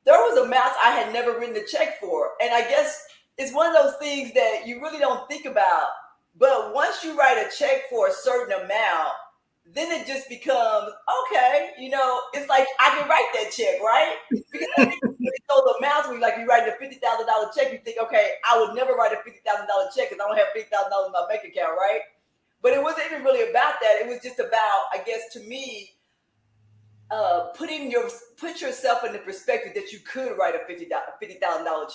there was amounts I had never written a check for. And I guess it's one of those things that you really don't think about. But once you write a check for a certain amount, then it just becomes, okay, it's like I can write that check, right? Because I think those amounts when you write a $50,000 check, you think, okay, I would never write a $50,000 check because I don't have $50,000 in my bank account, right? But it wasn't even really about that. It was just about, I guess, to me, put yourself in the perspective that you could write a $50,000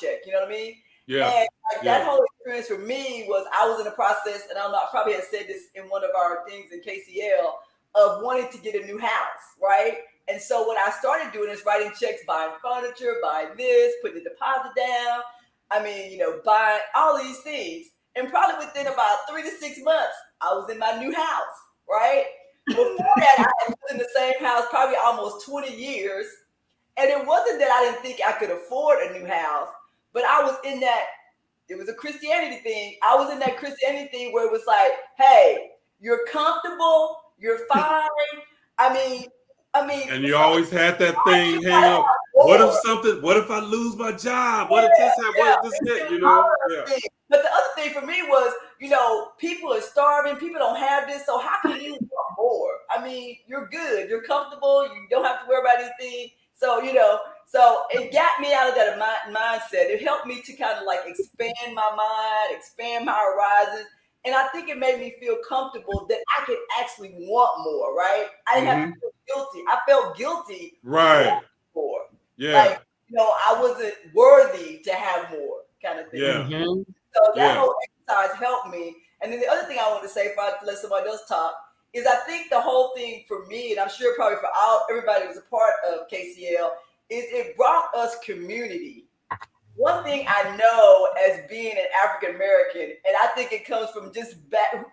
check. You know what I mean? Yeah. And that whole experience for me was, I was in the process, and I don't know, I probably had said this in one of our things in KCL, of wanting to get a new house, right? And so what I started doing is writing checks, buying furniture, buying this, putting the deposit down. I mean, buying all these things. And probably within about 3 to 6 months, I was in my new house, right? Before that, I had lived in the same house probably almost 20 years. And it wasn't that I didn't think I could afford a new house, but I was in that, it was a Christianity thing. I was in that Christianity thing where it was like, hey, you're comfortable, you're fine. I mean. And you always had that thing hang up. What if I lose my job? What if this happens? What if this hit? Yeah. But the other thing for me was, people are starving. People don't have this. So how can you want more? I mean, you're good. You're comfortable. You don't have to worry about anything. So, so it got me out of that mindset. It helped me to kind of expand my mind, expand my horizons. And I think it made me feel comfortable that I could actually want more, right? I didn't have to feel guilty. I felt guilty. Right. For yeah. I wasn't worthy to have more, kind of thing. Yeah. So that whole exercise helped me. And then the other thing I want to say, if I let somebody else talk, is I think the whole thing for me, and I'm sure probably for everybody who's a part of KCL, is it brought us community. One thing I know as being an African American, and I think it comes from just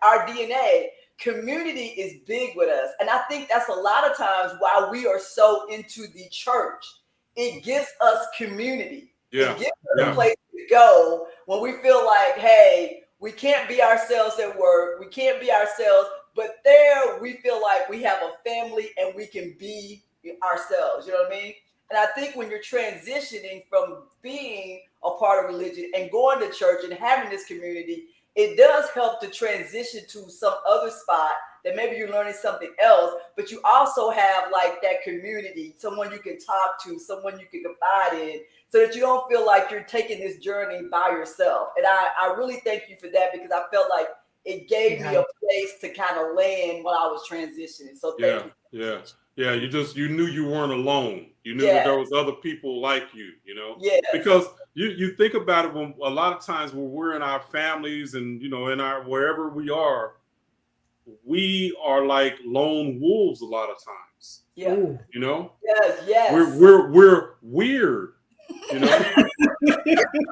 our DNA, community is big with us. And I think that's a lot of times why we are so into the church. It gives us community. Yeah. It gives us a place to go when we feel like, hey, we can't be ourselves at work. We can't be ourselves. But there we feel like we have a family and we can be ourselves. You know what I mean? And I think when you're transitioning from being a part of religion and going to church and having this community, it does help to transition to some other spot that maybe you're learning something else, but you also have that community, someone you can talk to, someone you can confide in, so that you don't feel like you're taking this journey by yourself. And I really thank you for that, because I felt like it gave me a place to kind of land while I was transitioning. So thank you. Yeah. You knew you weren't alone. You knew that there was other people like you, Yes. because you think about it, when a lot of times when we're in our families and, in our, wherever we are like lone wolves a lot of times. Yeah. Yes. We're weird, and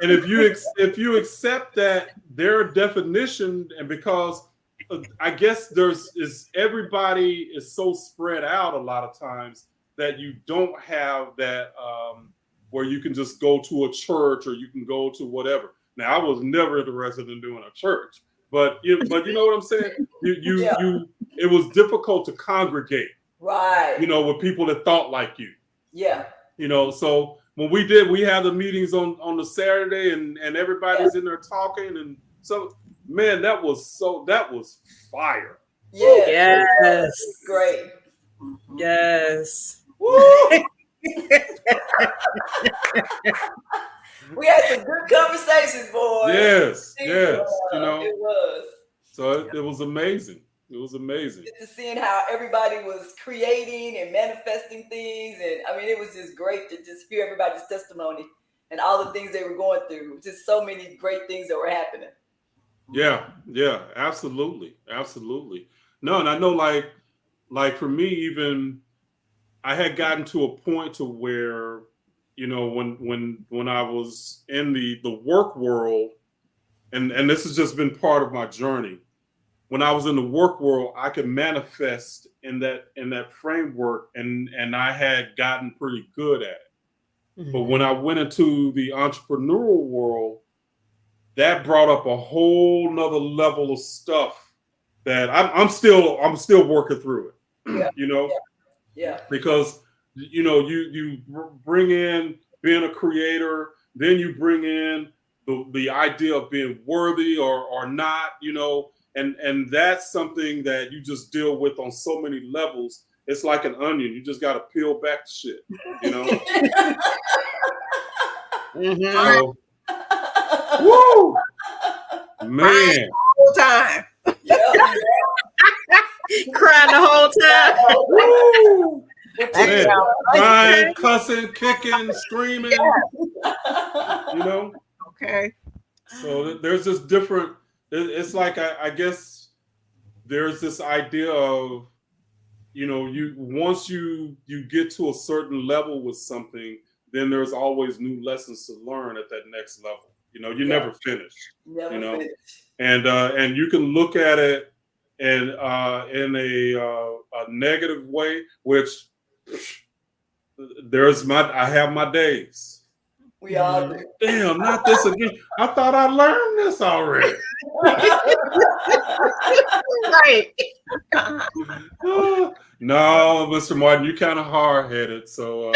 if you accept that their definition, and because I guess everybody is so spread out a lot of times that you don't have that where you can just go to a church or you can go to whatever. Now, I was never interested in doing a church, but you know what I'm saying? It was difficult to congregate, right? With people that thought like you. Yeah. So when we had the meetings on the Saturday and everybody's in there talking, and so, man, that was fire. Yeah. Yes. Great. Yes. Woo! We had some good conversations, boy. Yes. It was. So it was amazing. It was amazing. Just seeing how everybody was creating and manifesting things. And I mean, it was just great to just hear everybody's testimony and all the things they were going through. Just so many great things that were happening. Yeah, absolutely. No, and I know like for me, even I had gotten to a point to where, when I was in the work world, and this has just been part of my journey. When I was in the work world, I could manifest in that framework, and I had gotten pretty good at it. Mm-hmm. But when I went into the entrepreneurial world, that brought up a whole nother level of stuff that I'm still working through it. Yeah. Because you bring in being a creator, then you bring in the idea of being worthy or not, and that's something that you just deal with on so many levels. It's like an onion. You just got to peel back the shit, Mm-hmm. So, woo, man, the whole time. Crying the whole time. Woo. Man, crying, cussing, kicking, screaming. Okay. So there's this different. It's like I guess there's this idea of, once you get to a certain level with something, then there's always new lessons to learn at that next level. You never finish. Finish. And you can look at it and in a negative way, which I have my days. We all do. Damn, not this again. I thought I learned this already. Right. No, Mr. Martin, you're kind of hard-headed, so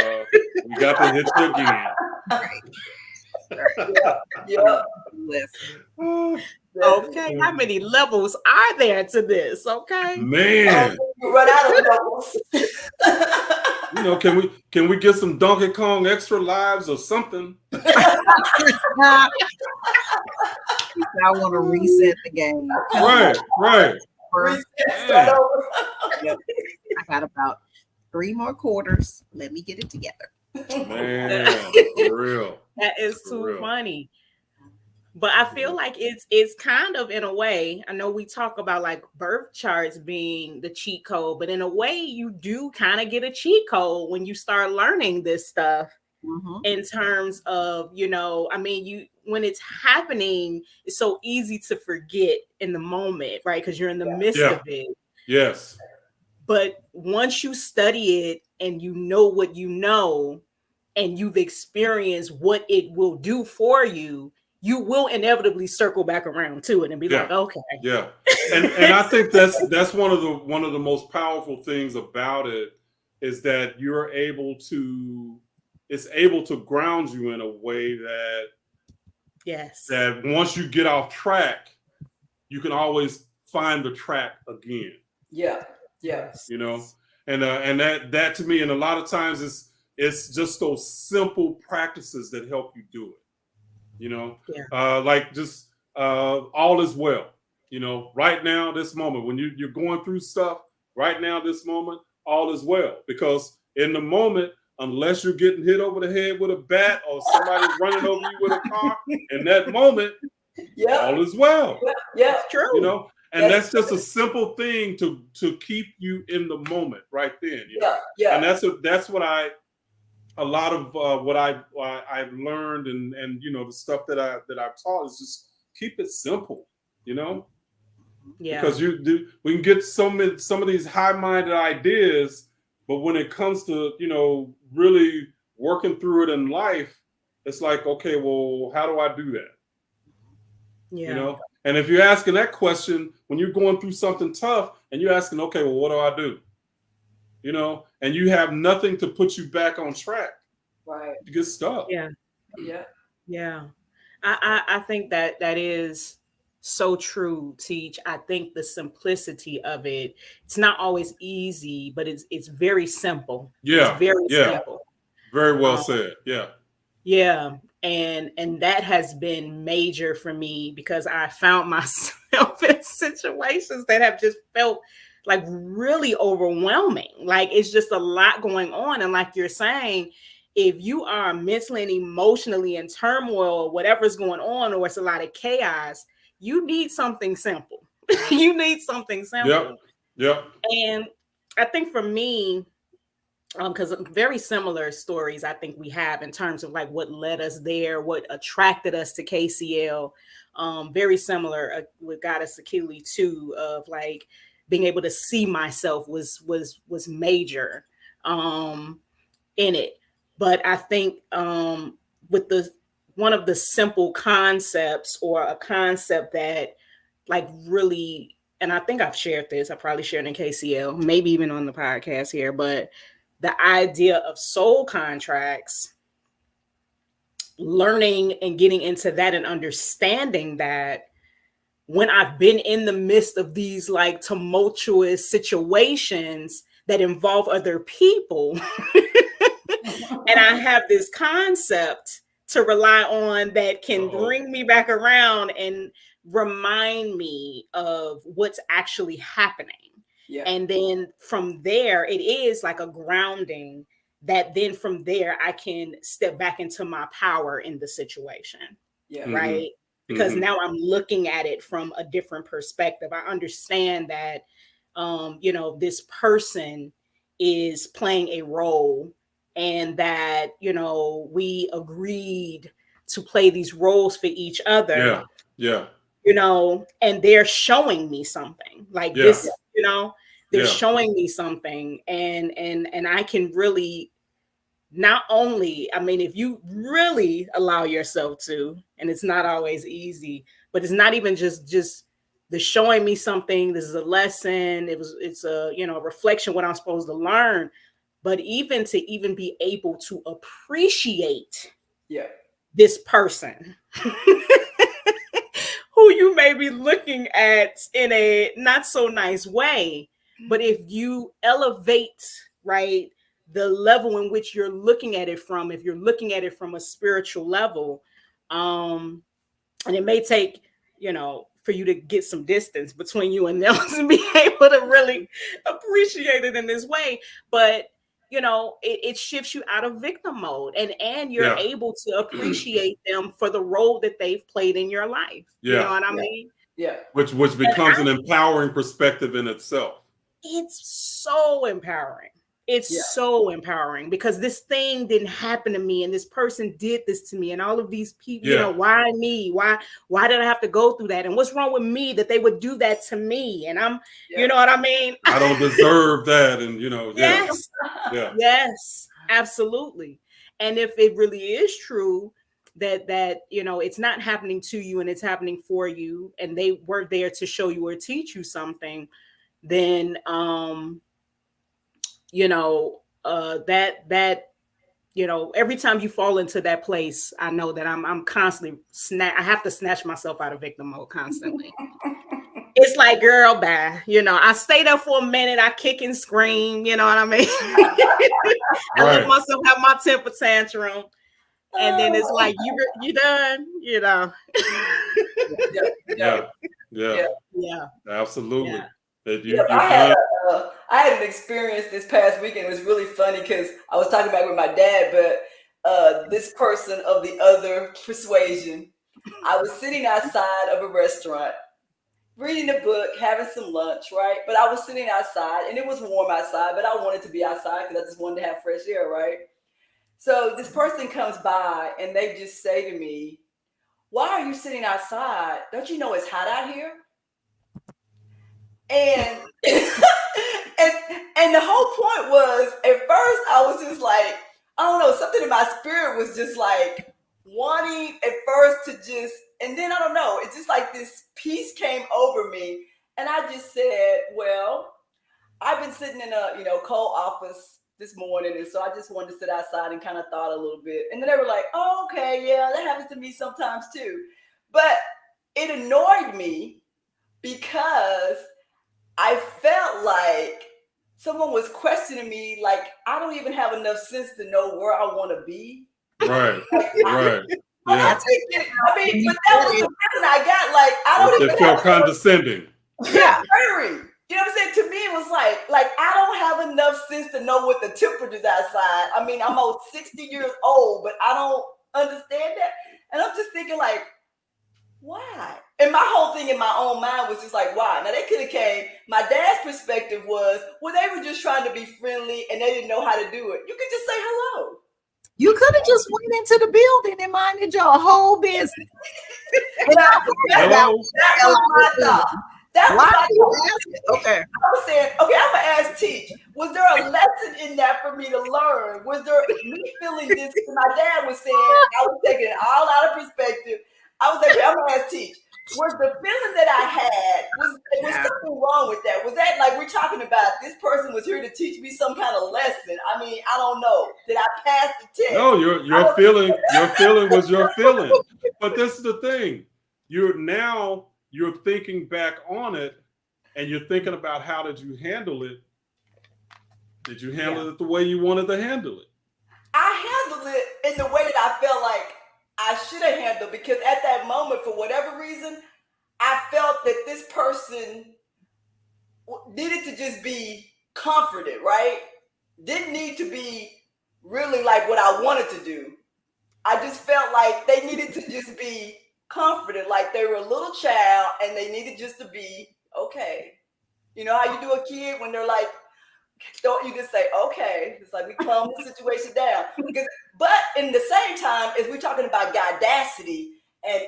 we got to hit you again. Yeah. Okay, how many levels are there to this? Okay, man, you run out of levels. Can we get some Donkey Kong extra lives or something? I want to reset the game. Right. Reset, yep. I got about 3 more quarters. Let me get it together. Man, for real. That is too funny. But I feel like it's kind of, in a way, I know we talk about like birth charts being the cheat code, but in a way you do kind of get a cheat code when you start learning this stuff. Mm-hmm. In terms of, when it's happening, it's so easy to forget in the moment, right? Because you're in the midst of it. Yes. But once you study it and you know what you know, and you've experienced what it will do for you, you will inevitably circle back around to it and be like, okay. Yeah. And I think that's one of the most powerful things about it, is that it's able to ground you in a way that that once you get off track, you can always find the track again. Yeah. Yes. And that to me, and a lot of times it's just those simple practices that help you do it. Like just all is well. You know, right now, this moment, when you're going through stuff, right now, this moment, all is well. Because in the moment, unless you're getting hit over the head with a bat or somebody's running over you with a car, in that moment, all is well. Yeah, true. You know, and that's just a simple thing to keep you in the moment right then. You know? And that's what a lot of what I've learned and you know, the stuff that I've taught is just keep it simple. You know. Yeah. Because we can get some of these high-minded ideas, but when it comes to, you know, really working through it in life, it's like, okay, well, how do I do that? Yeah. You know, and if you're asking that question when you're going through something tough and you're asking, okay, well, what do I do? You know, and you have nothing to put you back on track. Right. You get stuck. Yeah. Yeah. Yeah. I think that is so true, Teach. I think the simplicity of it, it's not always easy, but it's very simple. Yeah. It's very simple. Very well said. Yeah. Yeah. And that has been major for me because I found myself in situations that have just felt like really overwhelming. Like it's just a lot going on. And like you're saying, if you are mentally and emotionally in turmoil, whatever's going on, or it's a lot of chaos, you need something simple. You need something simple. Yep. And I think for me, because very similar stories I think we have in terms of like what led us there, what attracted us to KCL. Very similar with Goddess-ity too, of like being able to see myself was major in it. But I think with one of the simple concepts, or a concept that like really, and I think I've shared this, I probably shared in KCL, maybe even on the podcast here, but the idea of soul contracts, learning and getting into that and understanding that when I've been in the midst of these like tumultuous situations that involve other people, and I have this concept to rely on that can bring me back around and remind me of what's actually happening. Yeah. And then from there, it is like a grounding that then from there, I can step back into my power in the situation. Yeah. Right. Mm-hmm. Because now I'm looking at it from a different perspective. I understand that, you know, this person is playing a role, and that, you know, we agreed to play these roles for each other. Yeah. You know, and they're showing me something like this, you know, they're showing me something, and I can really not only, I mean, if you really allow yourself to, and it's not always easy, but it's not even just the showing me something. This is a lesson. It's a, you know, reflection, what I'm supposed to learn, but even to even be able to appreciate this person who you may be looking at in a not so nice way. But if you elevate, right, the level in which you're looking at it from, if you're looking at it from a spiritual level, and it may take, you know, for you to get some distance between you and them to be able to really appreciate it in this way. But, you know, it shifts you out of victim mode, and you're able to appreciate them for the role that they've played in your life. You know what I mean? Yeah. Which becomes an empowering perspective in itself. It's so empowering. It's so empowering, because this thing didn't happen to me, and this person did this to me, and all of these people, you know, why me? Why did I have to go through that? And what's wrong with me that they would do that to me? And I'm, you know what I mean? I don't deserve that. And, you know, yes, absolutely. And if it really is true that, you know, it's not happening to you and it's happening for you, and they were there to show you or teach you something, then, you know, that, you know, every time you fall into that place, I know that I'm constantly I have to snatch myself out of victim mode constantly. It's like, girl, bye. You know, I stay there for a minute, I kick and scream, you know what I mean? I let myself have my temper tantrum. And then it's like, you done, you know. Yeah. Yeah. Absolutely. Yeah. That Yeah, I had an experience this past weekend. It was really funny because I was talking back with my dad, but this person of the other persuasion, I was sitting outside of a restaurant, reading a book, having some lunch, right? But I was sitting outside and it was warm outside, but I wanted to be outside because I just wanted to have fresh air, right? So this person comes by and they just say to me, "Why are you sitting outside? Don't you know it's hot out here?" And and the whole point was, at first I was just like, I don't know, something in my spirit was just like wanting at first to just, and then I don't know, it's just like this peace came over me, and I just said, well, I've been sitting in a cold office this morning, and so I just wanted to sit outside and kind of thought a little bit, and then they were like, oh, okay, yeah, that happens to me sometimes too, but it annoyed me because I felt like someone was questioning me, like I don't even have enough sense to know where I want to be. Right. Like, Right. I'm thinking, I mean, but that was the feeling I got. Like I don't even It felt have condescending. yeah, very. You know what I'm saying? To me, it was like I don't have enough sense to know what the temperature's outside. I mean, I'm almost 60 years old, but I don't understand that. And I'm just thinking, like, why? And my whole thing in my own mind was just like, why? Now they could have came. My dad's perspective was, well, they were just trying to be friendly and they didn't know how to do it. You could just say hello. You could have just went into the building and minded your whole business. That was my thought. That was my thought. Okay. I was saying, okay, I'm gonna ask Teach. Was there a lesson in that for me to learn? Was there me feeling this? My dad was saying I was taking it all out of perspective. I was like, I'm gonna ask Teach. Was the feeling that I had was something wrong with that? Was that like we're talking about? This person was here to teach me some kind of lesson. I mean, I don't know. Did I pass the test? No, your feeling was your feeling. But this is the thing. You're thinking back on it, and you're thinking about how did you handle it. Did you handle it the way you wanted to handle it? I handled it in the way that I felt like I should have handled, because at that moment, for whatever reason, I felt that this person needed to just be comforted, right? Didn't need to be really like what I wanted to do. I just felt like they needed to just be comforted, like they were a little child and they needed just to be okay. You know how you do a kid when they're like, don't you just say, okay? It's like we calm the situation down. But in the same time, as we're talking about Goddess-ity and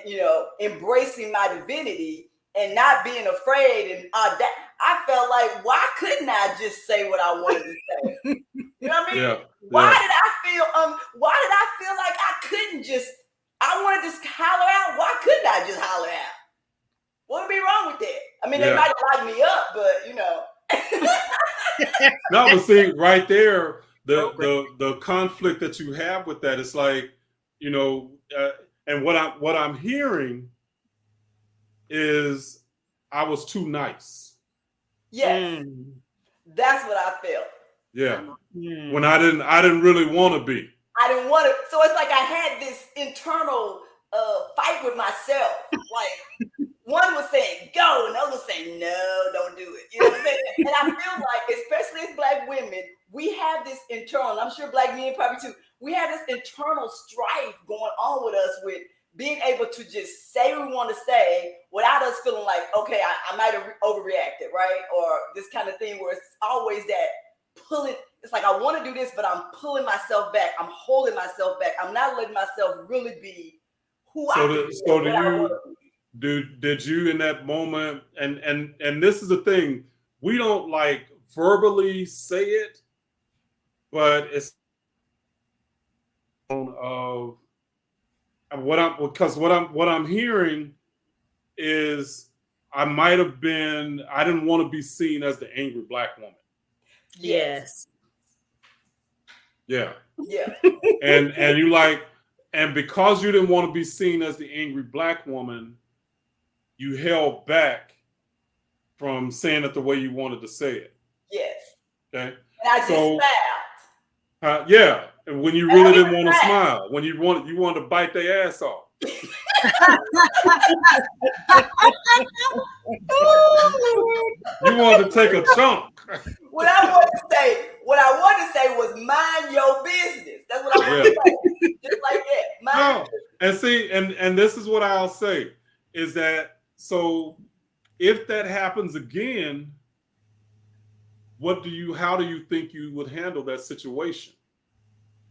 embracing my divinity and not being afraid and I felt like, why couldn't I just say what I wanted to say? You know what I mean? Yeah. Why did I feel like I couldn't just? I wanted to holler out. Why couldn't I just holler out? What would be wrong with that? I mean, they might lock me up, but No, but see, right there, the conflict that you have with that, it's like, and what I'm hearing is I was too nice. Yes, that's what I felt. Yeah, when I didn't really want to be. I didn't want to. So it's like I had this internal fight with myself. Like one was saying go, and the other was saying no, don't do it. You know what I'm saying? And I feel like, especially as Black women, we have this internal, and I'm sure Black men probably too, we have this internal strife going on with us with being able to just say what we want to say without us feeling like, okay, I might have overreacted, right? Or this kind of thing where it's always that pulling. It's like I want to do this, but I'm pulling myself back. I'm holding myself back. I'm not letting myself really be who I am. Did you in that moment, and this is the thing, we don't like verbally say it, but it's of what I'm hearing is I didn't want to be seen as the angry Black woman. Yes. Yeah. Yeah. And you like, and because you didn't want to be seen as the angry Black woman, you held back from saying it the way you wanted to say it. Yes. Okay. And I just smiled. Yeah. And when you really didn't want to smile, when you wanted to bite their ass off. You wanted to take a chunk. What I wanted to say was mind your business. That's what I want to say. Just like that. No. And see, and this is what I'll say is that, so if that happens again, how do you think you would handle that situation?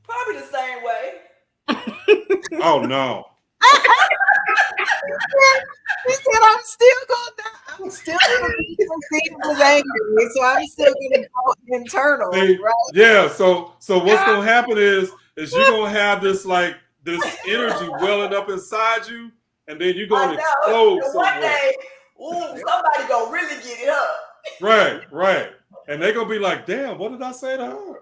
Probably the same way. Oh no. He said, I'm still gonna be conceived with anger, so I'm still gonna go internal. See, right? Yeah. So what's gonna happen is you're gonna have this energy welling up inside you, and then you're gonna explode somewhere. One day, somebody gonna really get it up. Right. And they're gonna be like, damn, what did I say to her? What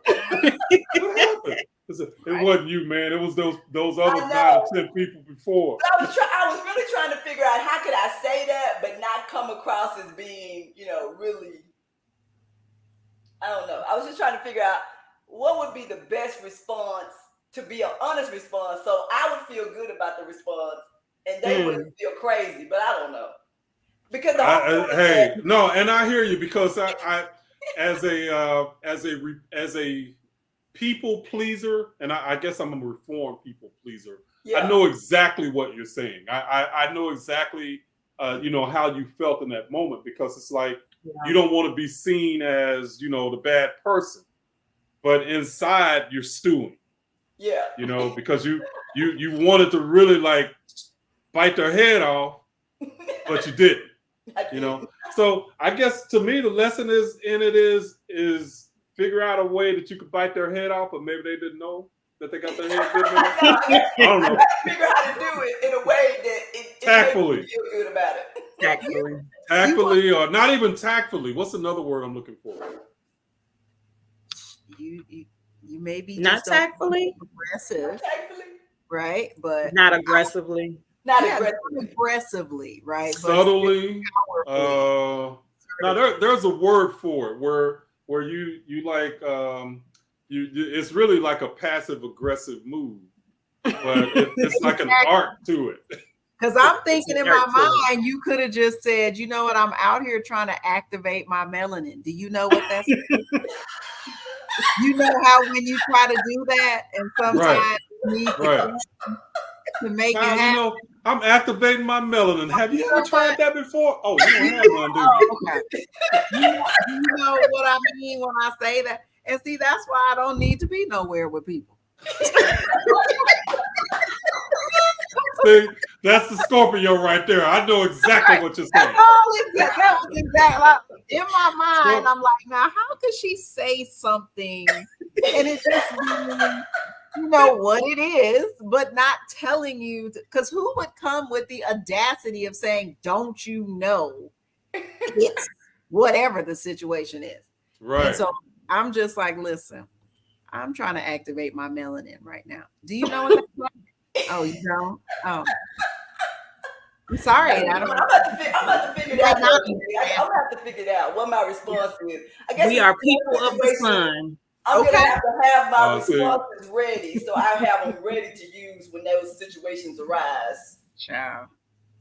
happened? It wasn't you, man. It was those other 9 or 10 people before. But I was really trying to figure out how could I say that, but not come across as being, really. I don't know. I was just trying to figure out what would be the best response to be an honest response, so I would feel good about the response, and they wouldn't feel crazy. But I don't know because no, and I hear you because I as a people pleaser, and I guess I'm a reformed people pleaser. Yeah. I know exactly what you're saying. I know exactly, how you felt in that moment, because it's like you don't want to be seen as, the bad person, but inside you're stewing. Yeah. Because you wanted to really bite their head off, but you didn't. So I guess to me the lesson is figure out a way that you could bite their head off, but maybe they didn't know that they got their head bitten off. I don't know. Figure out how to do it in a way that it tactfully makes you feel good about it. Tactfully, or not even tactfully. What's another word I'm looking for? You may be not tactfully aggressive, right? But not aggressively. Aggressively, right? Subtly. Now there's a word for it where you it's really like a passive aggressive move, but it's like an art to it. Because I'm thinking in my mind, you could have just said, you know what, I'm out here trying to activate my melanin. Do you know what that's? You know how when you try to do that, and sometimes you need to make it happen. I'm activating my melanin. Have you ever tried that before? Oh, you don't have one, do you? Okay. You know what I mean when I say that? And see, that's why I don't need to be nowhere with people. See, that's the Scorpio right there. I know exactly what you're saying. That was exactly in my mind. I'm like, now how could she say something and it just means, you know what it is, but not telling you? Because who would come with the audacity of saying, "Don't you know it's whatever the situation is?" Right. And so I'm just like, listen, I'm trying to activate my melanin right now. Do you know what that's like? Oh, you don't? Oh. I'm sorry. I'm about to figure it out. I'm gonna have to figure it out what my response is. I guess we are people of the sun. I'm gonna have to have my responses ready, so I have them ready to use when those situations arise. Ciao.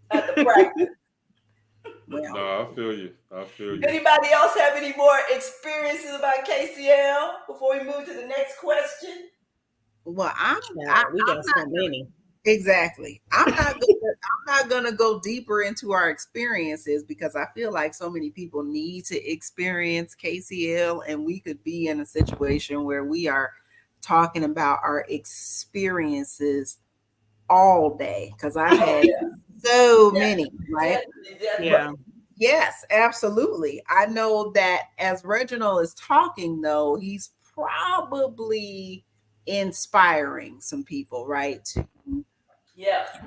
At the practice. No, I feel you. Anybody else have any more experiences about KCL before we move to the next question? Well, we got so many. Exactly. I'm not gonna go deeper into our experiences because I feel like so many people need to experience KCL, and we could be in a situation where we are talking about our experiences all day because I had so many, right? Yeah. But yes, absolutely. I know that as Reginald is talking, though, he's probably inspiring some people, right? To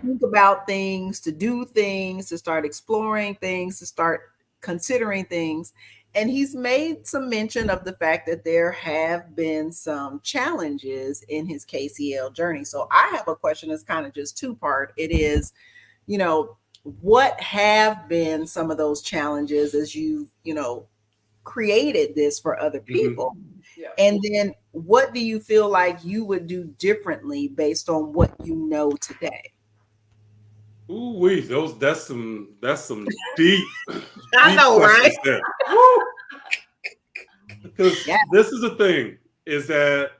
think about things, to do things, to start exploring things, to start considering things. And he's made some mention of the fact that there have been some challenges in his KCL journey. So I have a question that's kind of just two-part. It is, what have been some of those challenges as you've, created this for other people? Mm-hmm. Yeah. And then what do you feel like you would do differently based on what you know today? Ooh wee, that's some deep, I know, right? there. Because this is the thing, is that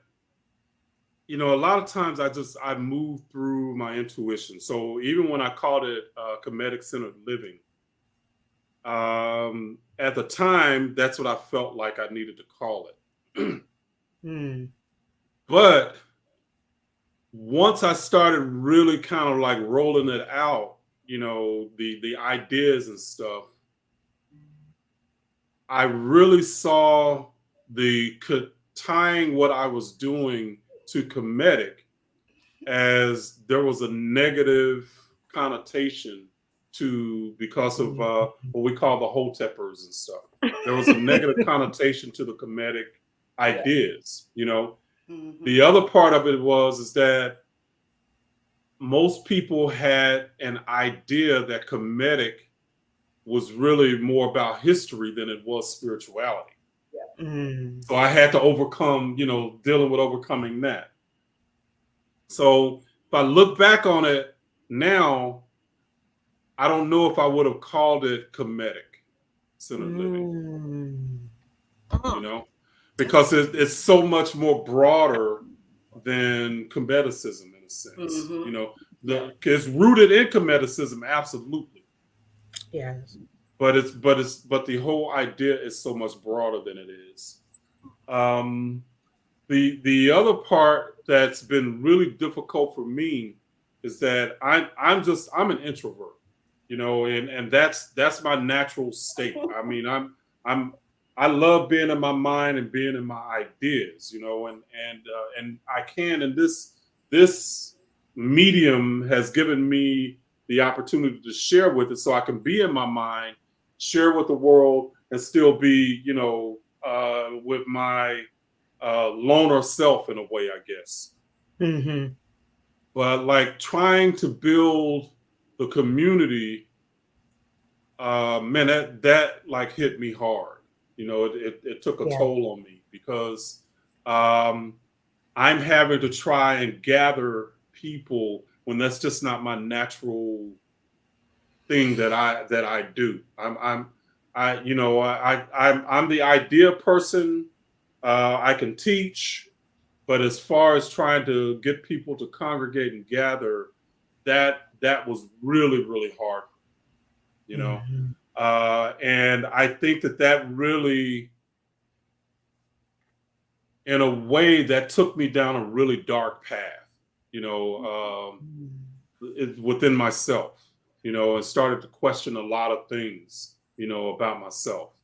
a lot of times I move through my intuition. So even when I called it Kemetic Centered Living, at the time, that's what I felt like I needed to call it. But once I started really kind of like rolling it out, the ideas and stuff, I really saw tying what I was doing to Kemetic as there was a negative connotation because of what we call the Hotepers and stuff. There was a negative connotation to the Kemetic ideas, The other part of it is that most people had an idea that Kemetic was really more about history than it was spirituality. So I had to overcome, dealing with overcoming that. So if I look back on it now, I don't know if I would have called it Kemetic Centered Living, because it's so much more broader than Kemeticism in a sense. It's rooted in Kemeticism, absolutely. Yes. But the whole idea is so much broader than it is. The other part that's been really difficult for me is that I'm an introvert, and that's my natural state. I mean, I love being in my mind and being in my ideas, and I can, and this medium has given me the opportunity to share with it, so I can be in my mind, share with the world, and still be, with my loner self in a way, I guess. But like trying to build the community, man, that like hit me hard. It took a toll on me because I'm having to try and gather people when that's just not my natural thing that I do. I'm the idea person. I can teach, but as far as trying to get people to congregate and gather, that was really, really hard, and I think that really, in a way, that took me down a really dark path, within myself, and started to question a lot of things, about myself,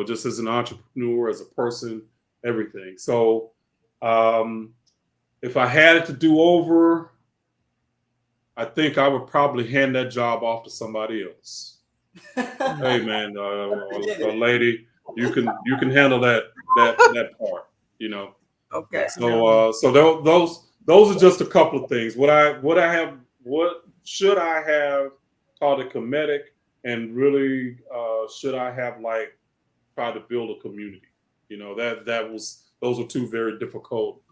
just as an entrepreneur, as a person, everything. So if I had it to do over, I think I would probably hand that job off to somebody else. Hey man, lady, you can handle that part, Okay. So those are just a couple of things. What should I have called it Kemetic, and really should I have like tried to build a community? Those are two very difficult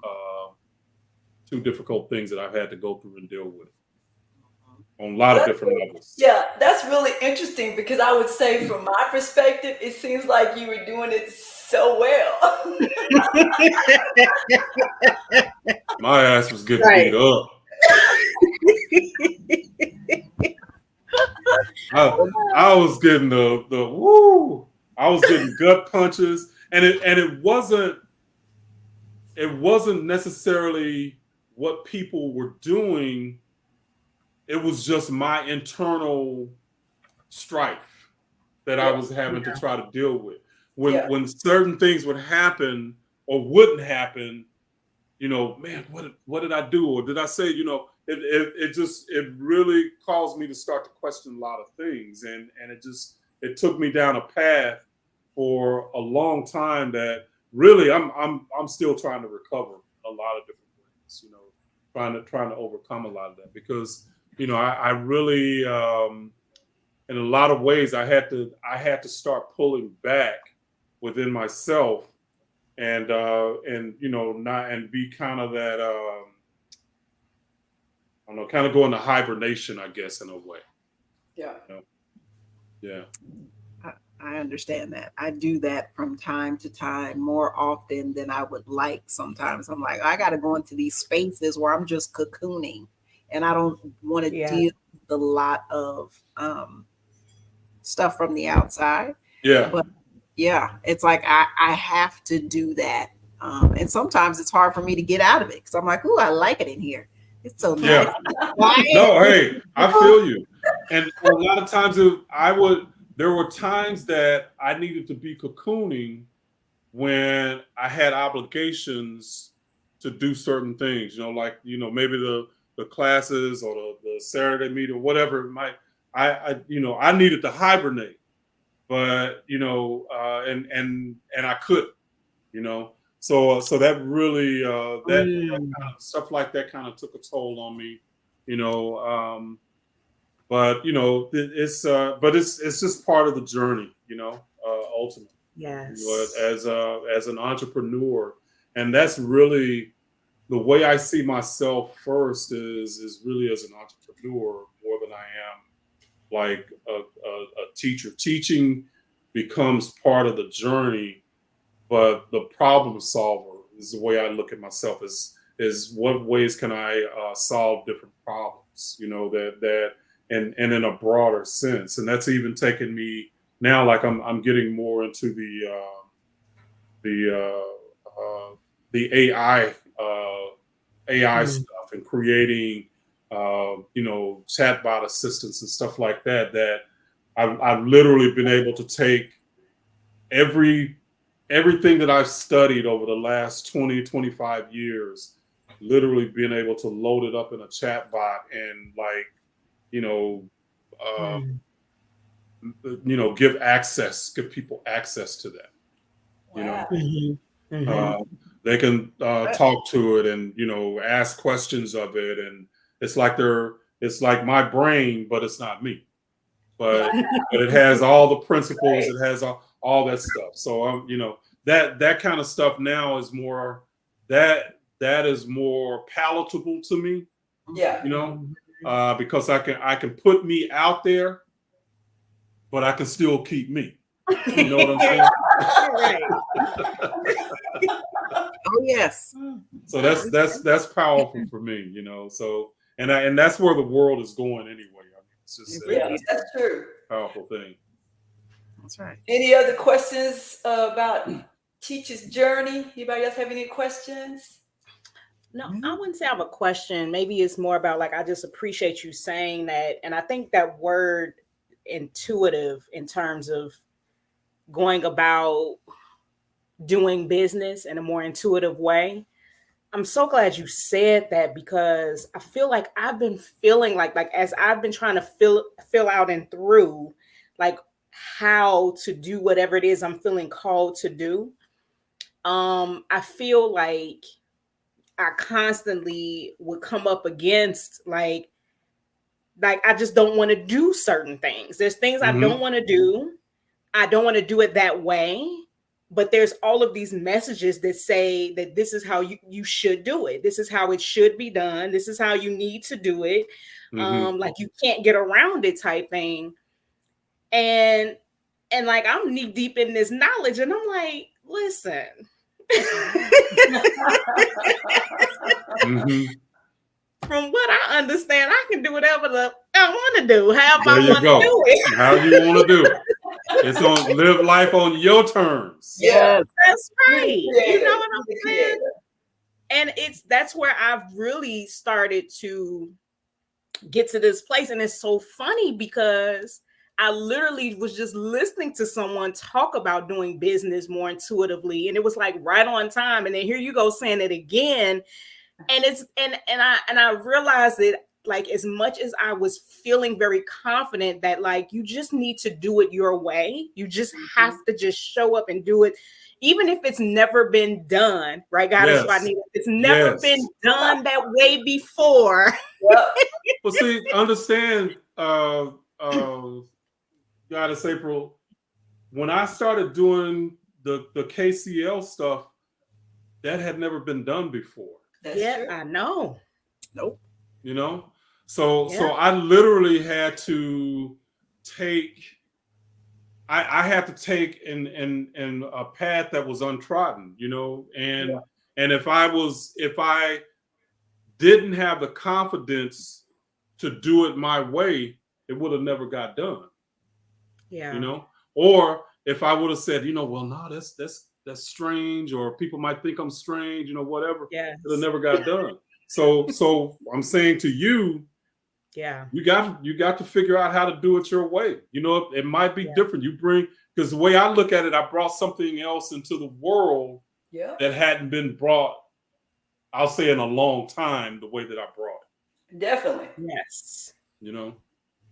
things that I've had to go through and deal with on a lot of different levels. Yeah, that's really interesting because I would say from my perspective, it seems like you were doing it so well. My ass was getting beat up. I was getting the woo. I was getting gut punches, and it wasn't necessarily what people were doing. It was just my internal strife that I was having to try to deal with. When certain things would happen or wouldn't happen, man, what did I do? Or did I say, it really caused me to start to question a lot of things. And it took me down a path for a long time that really I'm still trying to recover a lot of different things, trying to overcome a lot of that, because, I really, in a lot of ways, I had to start pulling back within myself, and not and be kind of that don't know, kind of go into hibernation, I guess, in a way. Yeah. You know? Yeah. I understand that. I do that from time to time more often than I would like. Sometimes I'm like, I got to go into these spaces where I'm just cocooning and I don't want to deal with a lot of stuff from the outside. Yeah. But yeah, it's like I have to do that. And sometimes it's hard for me to get out of it because I'm like, ooh, I like it in here. It's so nice. No, hey, I feel you. And a lot of times there were times that I needed to be cocooning when I had obligations to do certain things, you know, like, you know, maybe the classes or the Saturday meeting or whatever it might, I needed to hibernate, but, you know, and I couldn't, you know, so that really, that kind of stuff like that kind of took a toll on me, you know, but you know, it's just part of the journey, you know, ultimately. Yes. You know, as an entrepreneur, and that's really the way I see myself first is really as an entrepreneur more than I am like a teacher. Teaching becomes part of the journey, but the problem solver is the way I look at myself. Is what ways can I solve different problems? You know, that and in a broader sense, and that's even taken me now. Like I'm getting more into the AI stuff and creating you know, chatbot assistants and stuff like that. That I've literally been able to take everything that I've studied over the last 20, 25 years, literally being able to load it up in a chatbot and like, you know, give people access to that. Wow. You know, they can talk to it and, you know, ask questions of it, and it's like my brain, but it's not me. But it has all the principles. It has all that stuff. So you know, that kind of stuff now is more that is more palatable to me. Yeah. You know, because I can put me out there, but I can still keep me. You know what I'm saying? Right. Oh yes. So that's powerful for me, you know. So and that's where the world is going anyway. I mean, it's just that's true. Powerful thing. That's right. Any other questions about Teach's journey? Anybody else have any questions? No, I wouldn't say I have a question. Maybe it's more about like, I just appreciate you saying that. And I think that word intuitive in terms of going about doing business in a more intuitive way. I'm so glad you said that, because I feel like I've been feeling like as I've been trying to fill out and through like how to do whatever it is I'm feeling called to do. I feel like I constantly would come up against like I just don't want to do certain things. There's things I don't want to do. I don't want to do it that way. But there's all of these messages that say that this is how you should do it. This is how it should be done. This is how you need to do it. Like you can't get around it type thing. And like I'm knee deep in this knowledge, and I'm like, listen. From what I understand, I can do whatever I want to do, however I want to do it. How you want to do it. It's on live life on your terms. Yes, that's right. You know what I'm saying? And that's where I've really started to get to this place. And it's so funny because I literally was just listening to someone talk about doing business more intuitively, and it was like right on time. And then here you go saying it again. And it's and I realized that like as much as I was feeling very confident that like you just need to do it your way, you just have to just show up and do it, even if it's never been done, right? Goddess, it's never been done that way before. Well, see, understand, Goddess April, when I started doing the KCL stuff, that had never been done before. That's true. I know. Nope. You know, So I literally had to take. I had to take in a path that was untrodden, you know, and if I didn't have the confidence to do it my way, it would have never got done. Yeah. You know, or if I would have said, you know, well, no, that's strange, or people might think I'm strange, you know, whatever, it would have never got done. So I'm saying to you, you got to figure out how to do it your way. You know, it might be different. You bring, because the way I look at it, I brought something else into the world that hadn't been brought, I'll say, in a long time, the way that I brought it. Definitely. Yes. You know?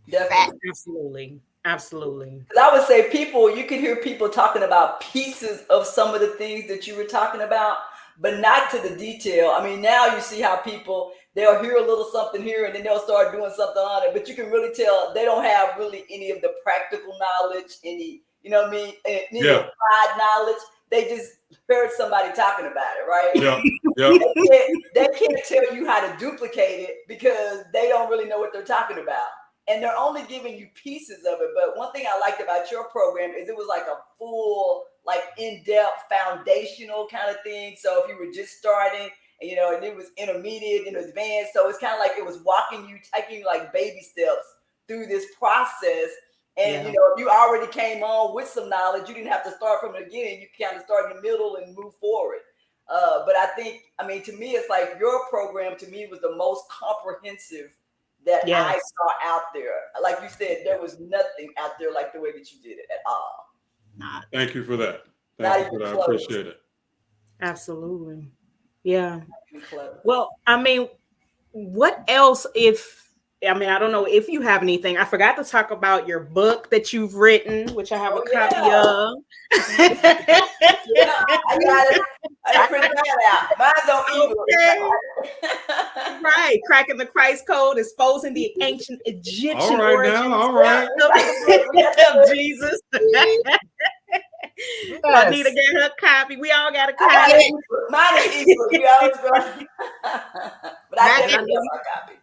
Definitely. Absolutely. Absolutely. Because I would say you could hear people talking about pieces of some of the things that you were talking about, but not to the detail. I mean, now you see how people, they'll hear a little something here and then they'll start doing something on it, but you can really tell they don't have really any of the practical knowledge, any, you know what I mean, any applied knowledge. They just heard somebody talking about it, right? They can't tell you how to duplicate it because they don't really know what they're talking about. And they're only giving you pieces of it. But one thing I liked about your program is it was like a full, like in-depth, foundational kind of thing. So if you were just starting, and, you know, and it was intermediate and advanced. So it's kind of like it was taking you like baby steps through this process. And, you know, if you already came on with some knowledge, you didn't have to start from the beginning. You kind of start in the middle and move forward. But I think, I mean, to me, it's like your program to me was the most comprehensive that I saw out there. Like you said, there was nothing out there like the way that you did it at all. Thank you for that. Thank you for that. I appreciate it. Absolutely. Yeah. Well, I mean, what else I don't know if you have anything. I forgot to talk about your book that you've written, which I have a copy of. I got it. I printed that out. Mine's on ebook. Right. Cracking the Christ Code, exposing the ancient Egyptian origins of Jesus. Juanita got her copy. We all got a copy. Mine is ebook. You always go. But I definitely have my copy.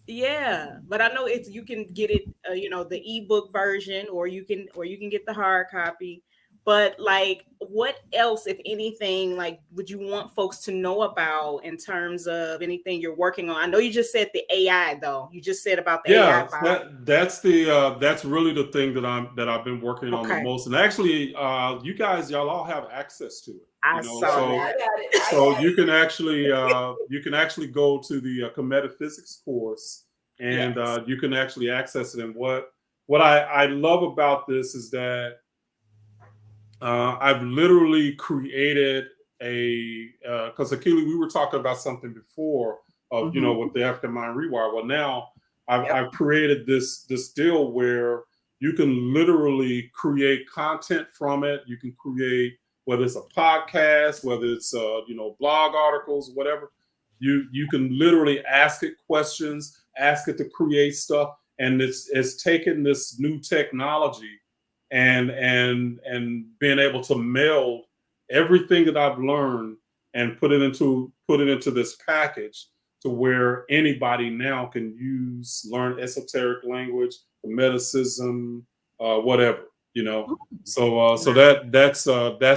Yeah, but I know you can get it, you know, the ebook version, or you can get the hard copy. But like, what else, if anything, like, would you want folks to know about in terms of anything you're working on? I know you just said the AI, though. You just said about the AI. That's really the thing that I've been working on the most. And actually, y'all all have access to it. I saw that. So you can actually go to the Kemetic Physics course, and you can actually access it. And what I love about this is that I've literally created because Akili, we were talking about something before of, you know, with the African Mind Rewire. Well, now I've created this deal where you can literally create content from it. You can create, whether it's a podcast, whether it's you know, blog articles, whatever. You can literally ask it questions, ask it to create stuff, and it's taken this new technology and being able to meld everything that I've learned and put it into this package to where anybody now can learn esoteric language, Hermeticism, whatever, you know. So that's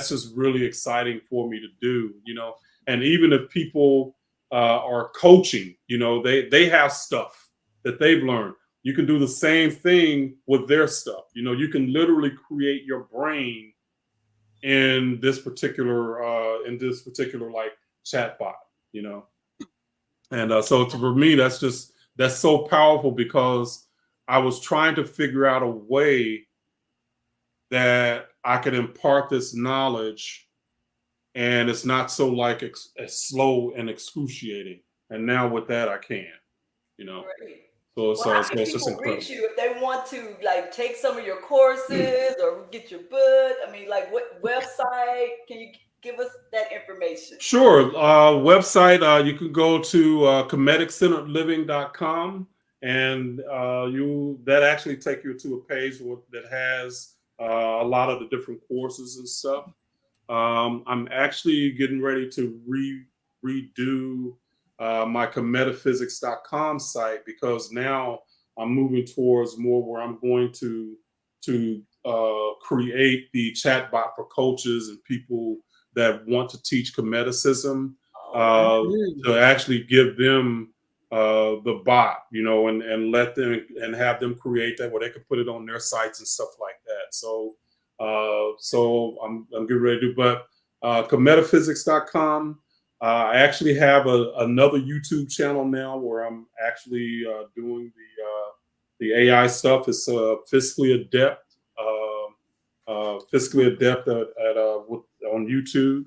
just really exciting for me to do, you know. And even if people are coaching, you know, they have stuff that they've learned. You can do the same thing with their stuff. You know, you can literally create your brain in this particular like chatbot, you know. And so for me, that's so powerful, because I was trying to figure out a way that I could impart this knowledge, and it's not so like slow and excruciating. And now with that, I can, you know. Right. So how it's can just people incredible. reach you if they want to, like, take some of your courses or get your book? I mean, like, what website? Can you give us that information? Sure. Website, you can go to KhemeticCenteredLiving.com, and that actually take you to a page that has a lot of the different courses and stuff. I'm actually getting ready to redo my Kemetaphysics.com site, because now I'm moving towards more where I'm going to create the chatbot for coaches and people that want to teach Kemeticism, to actually give them the bot, and let them and have them create that where they can put it on their sites and stuff like that. So I'm getting ready to do, but Kemetaphysics.com. I actually have another YouTube channel now where I'm actually doing the AI stuff. It's Fiscally Adept, on YouTube.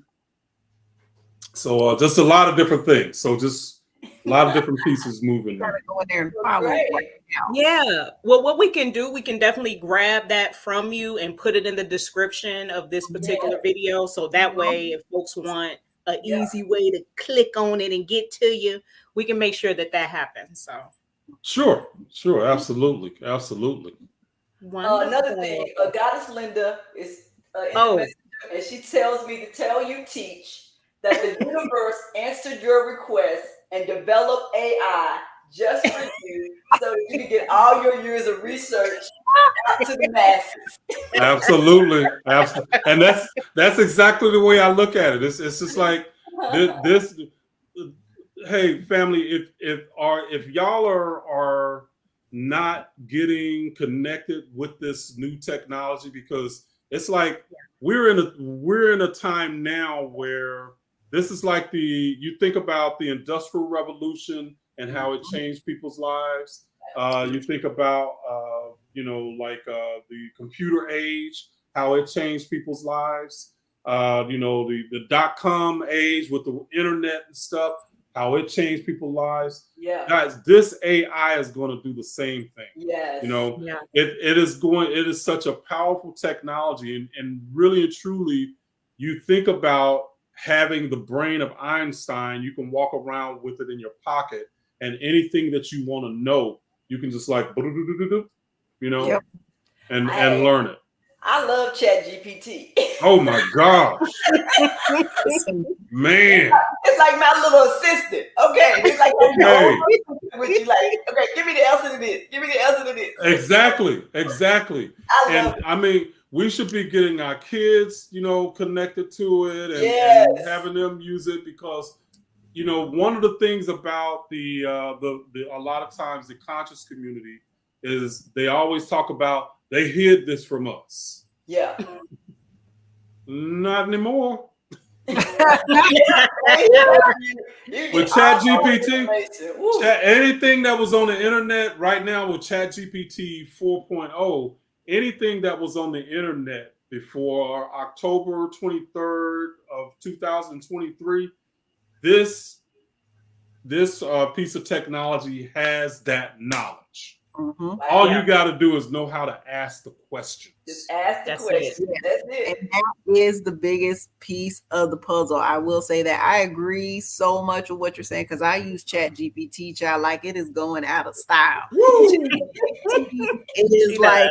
So just a lot of different things. So just a lot of different pieces moving. Gotta go in there and follow right now. Yeah. Well, what we can do, we can definitely grab that from you and put it in the description of this particular video. So that way, if folks want an easy way to click on it and get to you, we can make sure that happens. So sure, absolutely. Another thing, Goddess Linda is and she tells me to tell you, Teach, that the universe answered your request and developed AI just for you, so that you can get all your years of research out to the masses. Absolutely. And that's exactly the way I look at it. It's just like this. Hey, family, if y'all are not getting connected with this new technology, because it's like we're in a time now where this is like you think about the Industrial Revolution and how it changed people's lives. You think about the computer age, how it changed people's lives. The .com age with the internet and stuff, how it changed people's lives. Yeah, guys, this AI is going to do the same thing. Yes, it is such a powerful technology, and really and truly, you think about having the brain of Einstein. You can walk around with it in your pocket, and anything that you want to know, you can just like, and learn it. I love ChatGPT. Oh my gosh. Man. It's like my little assistant. Okay. It's like with you, like, okay, give me the answer to this. Give me the answer to this. Exactly. I mean, we should be getting our kids, connected to it and having them use it, because one of the things about the a lot of times the conscious community is they always talk about they hid this from us. Yeah. Not anymore. With ChatGPT, anything that was on the internet right now with ChatGPT 4.0, anything that was on the internet before October 23rd of 2023, this piece of technology has that knowledge. Mm-hmm. All you got to do is know how to ask the questions. Just ask the questions. That's it. And that is the biggest piece of the puzzle. I will say that I agree so much with what you're saying, because I use ChatGPT, child, like it is going out of style. It is like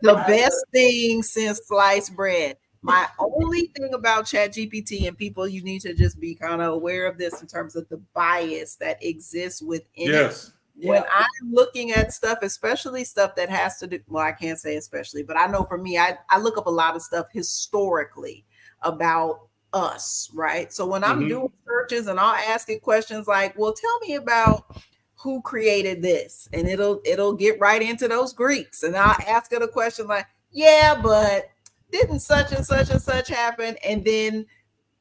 the best thing since sliced bread. My only thing about ChatGPT, and people, you need to just be kind of aware of this in terms of the bias that exists within it. When I'm looking at stuff, especially stuff that has to do, well, I can't say especially, but I know for me, I look up a lot of stuff historically about us, right? So when I'm doing searches and I'll ask it questions like, well, tell me about who created this, and it'll get right into those Greeks, and I'll ask it a question like, yeah, but didn't such and such and such happen? And then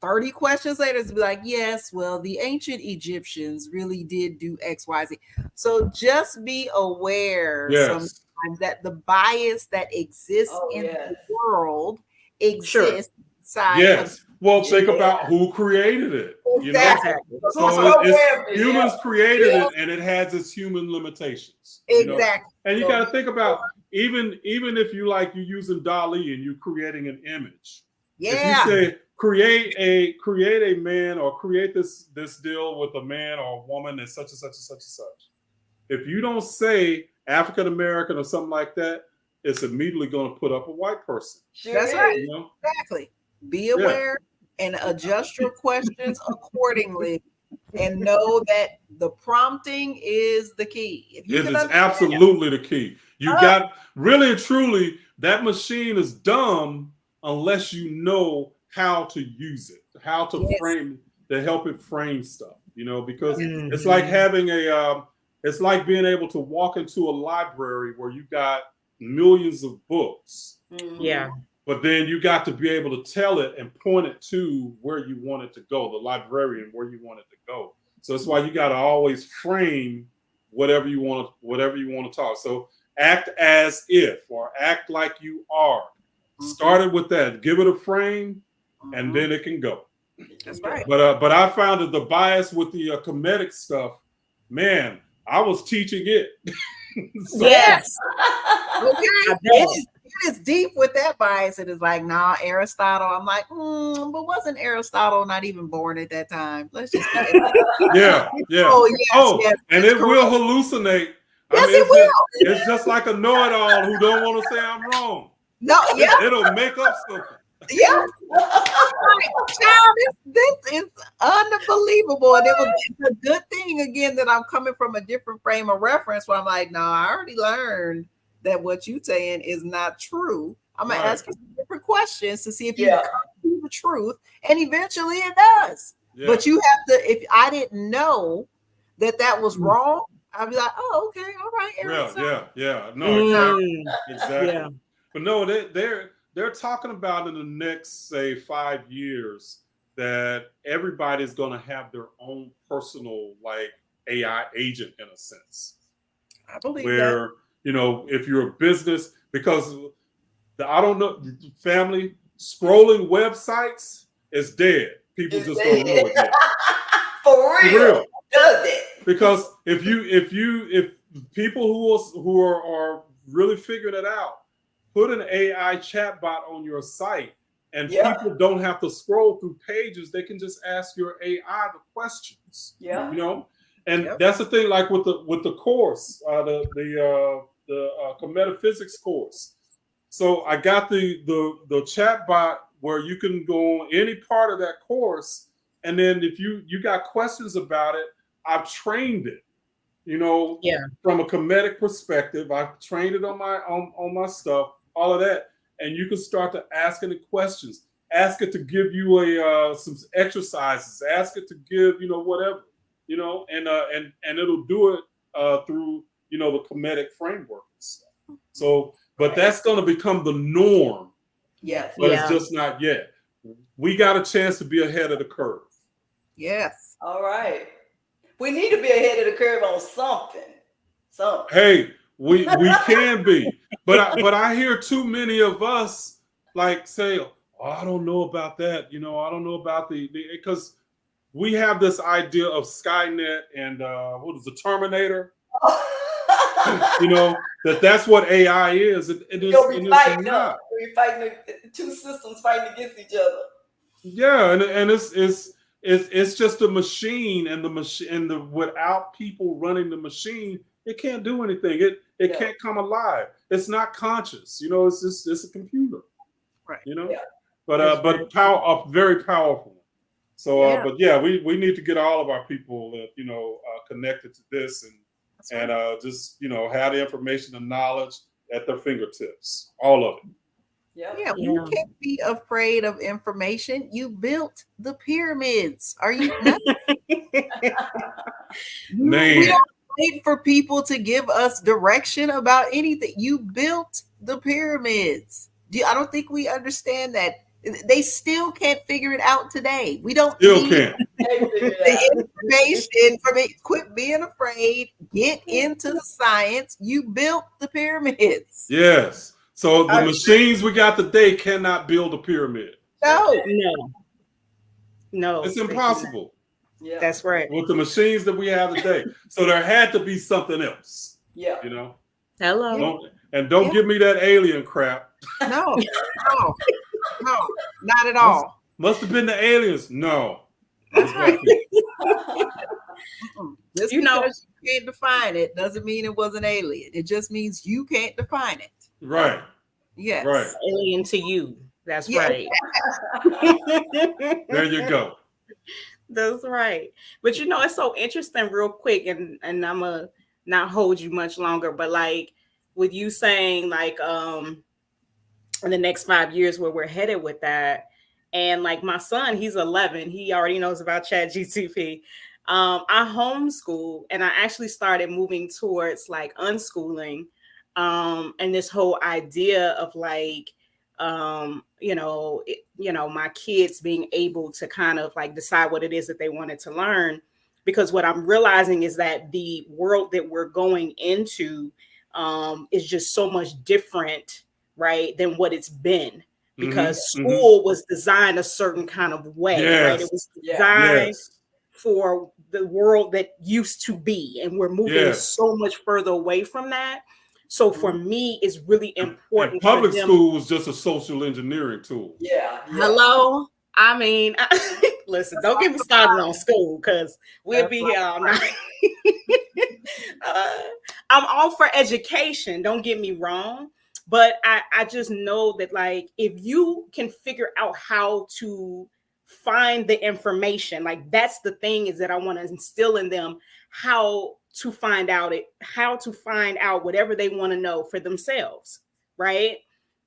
30 questions later, it's be like, yes, well, the ancient Egyptians really did do X, Y, Z. So just be aware sometimes that the bias that exists in the world exists inside. Well, think about who created it. So it's humans created it, and it has its human limitations. Exactly. And you got to think about even if you're using DALL-E and you're creating an image. If you say create a man, or create this deal with a man or a woman and such and such and such and such. If you don't say African American or something like that, it's immediately going to put up a white person. That's right. Exactly. Be aware and adjust your questions accordingly and know that the prompting is the key. If you It can is understand absolutely the key. You got really and truly, that machine is dumb unless you know how to use it, how to frame, to help it frame stuff, you know, because it's like having it's like being able to walk into a library where you got millions of books. Yeah. But then you got to be able to tell it and point it to where you want it to go, the librarian, where you want it to go. So that's why you got to always frame whatever you want to talk. So act as if, or act like you are. Started with that. Give it a frame, and then it can go. That's right. But I found that the bias with the Kemetic stuff, man, I was teaching it. So, yes. Okay. It is deep with that bias. It is like, nah, Aristotle. I'm like, but wasn't Aristotle not even born at that time? Let's just yeah. Oh, yes, yes, and it will hallucinate. Yes, it will. It's just like a know-it-all who don't want to say I'm wrong. No, yeah. It'll make up something. Yeah. Child, this is unbelievable. And it's a good thing, again, that I'm coming from a different frame of reference where I'm like, no, I already learned that what you're saying is not true. I'm going to ask you some different questions to see if you come to the truth. And eventually it does. Yeah. But you have to, if I didn't know that was wrong, I'd be like, oh, okay, all right. Yeah. No, exactly. Yeah. But no, they're talking about in the next, say, 5 years that everybody's going to have their own personal, like, AI agent in a sense. I believe that. You know, if you're a business, because family scrolling websites is dead. People just don't know it yet. For real. Does it? Because if people who are really figuring it out, put an AI chatbot on your site, and people don't have to scroll through pages. They can just ask your AI the questions. Yeah, you know, and that's the thing. Like with the course, the Kemetic Physics course. So I got the chatbot where you can go on any part of that course, and then if you got questions about it, I've trained it. You know, from a Kemetic perspective, I've trained it on my stuff, all of that, and you can start to ask it questions. Ask it to give you some exercises. Ask it to give whatever, and it'll do it through the Kemetic framework and stuff. So, but that's going to become the norm. Yes, but it's just not yet. We got a chance to be ahead of the curve. Yes. All right. We need to be ahead of the curve on something. Hey, we can be, but I hear too many of us like say, "Oh, I don't know about that." I don't know about because we have this idea of Skynet and what is the Terminator? That's what AI is. It is not. We're fighting two systems fighting against each other. Yeah, and it's just a machine, and the machine, and without people running the machine, it can't do anything. It can't come alive. It's not conscious. It's a computer. Right. But very powerful. So, we need to get all of our people connected to this and just have the information and knowledge at their fingertips, all of it. Yeah, you can't be afraid of information. You built the pyramids. Are you not? We don't wait for people to give us direction about anything. You built the pyramids. I don't think we understand that. They still can't figure it out today. We don't need the information from it. Quit being afraid. Get into the science. You built the pyramids. Yes. So the machines we got today cannot build a pyramid. No. It's impossible. Yeah, that's right. With the machines that we have today. So there had to be something else. Yeah. Hello. Don't give me that alien crap. No, not at all. Must have been the aliens. No. That's right. Just because you can't define it doesn't mean it was an alien. It just means you can't define it. Right. Yes. Right. Alien to you. That's right. There you go. That's right. But you know, it's so interesting, real quick, and I'm gonna not hold you much longer, but like with you saying like in the next 5 years where we're headed with that. And like my son, he's 11. He already knows about Chat GTP. I homeschool, and I actually started moving towards like unschooling, and this whole idea of like, my kids being able to kind of like decide what it is that they wanted to learn. Because what I'm realizing is that the world that we're going into is just so much different, right, than what it's been, because school was designed a certain kind of way, right? It was designed for the world that used to be, and we're moving so much further away from that. So for me, it's really important. And public school was just a social engineering tool. Hello. I mean, listen, don't get me started on school, because we'll be here all night. I'm all for education, don't get me wrong. But I just know that, like, if you can figure out how to find the information, like that's the thing, is that I want to instill in them how to find out whatever they want to know for themselves, right?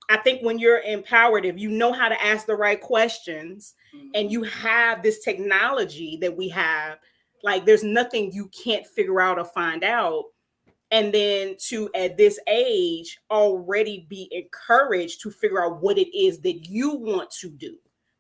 I think when you're empowered, if you know how to ask the right questions and you have this technology that we have, like there's nothing you can't figure out or find out. And then to, at this age, already be encouraged to figure out what it is that you want to do,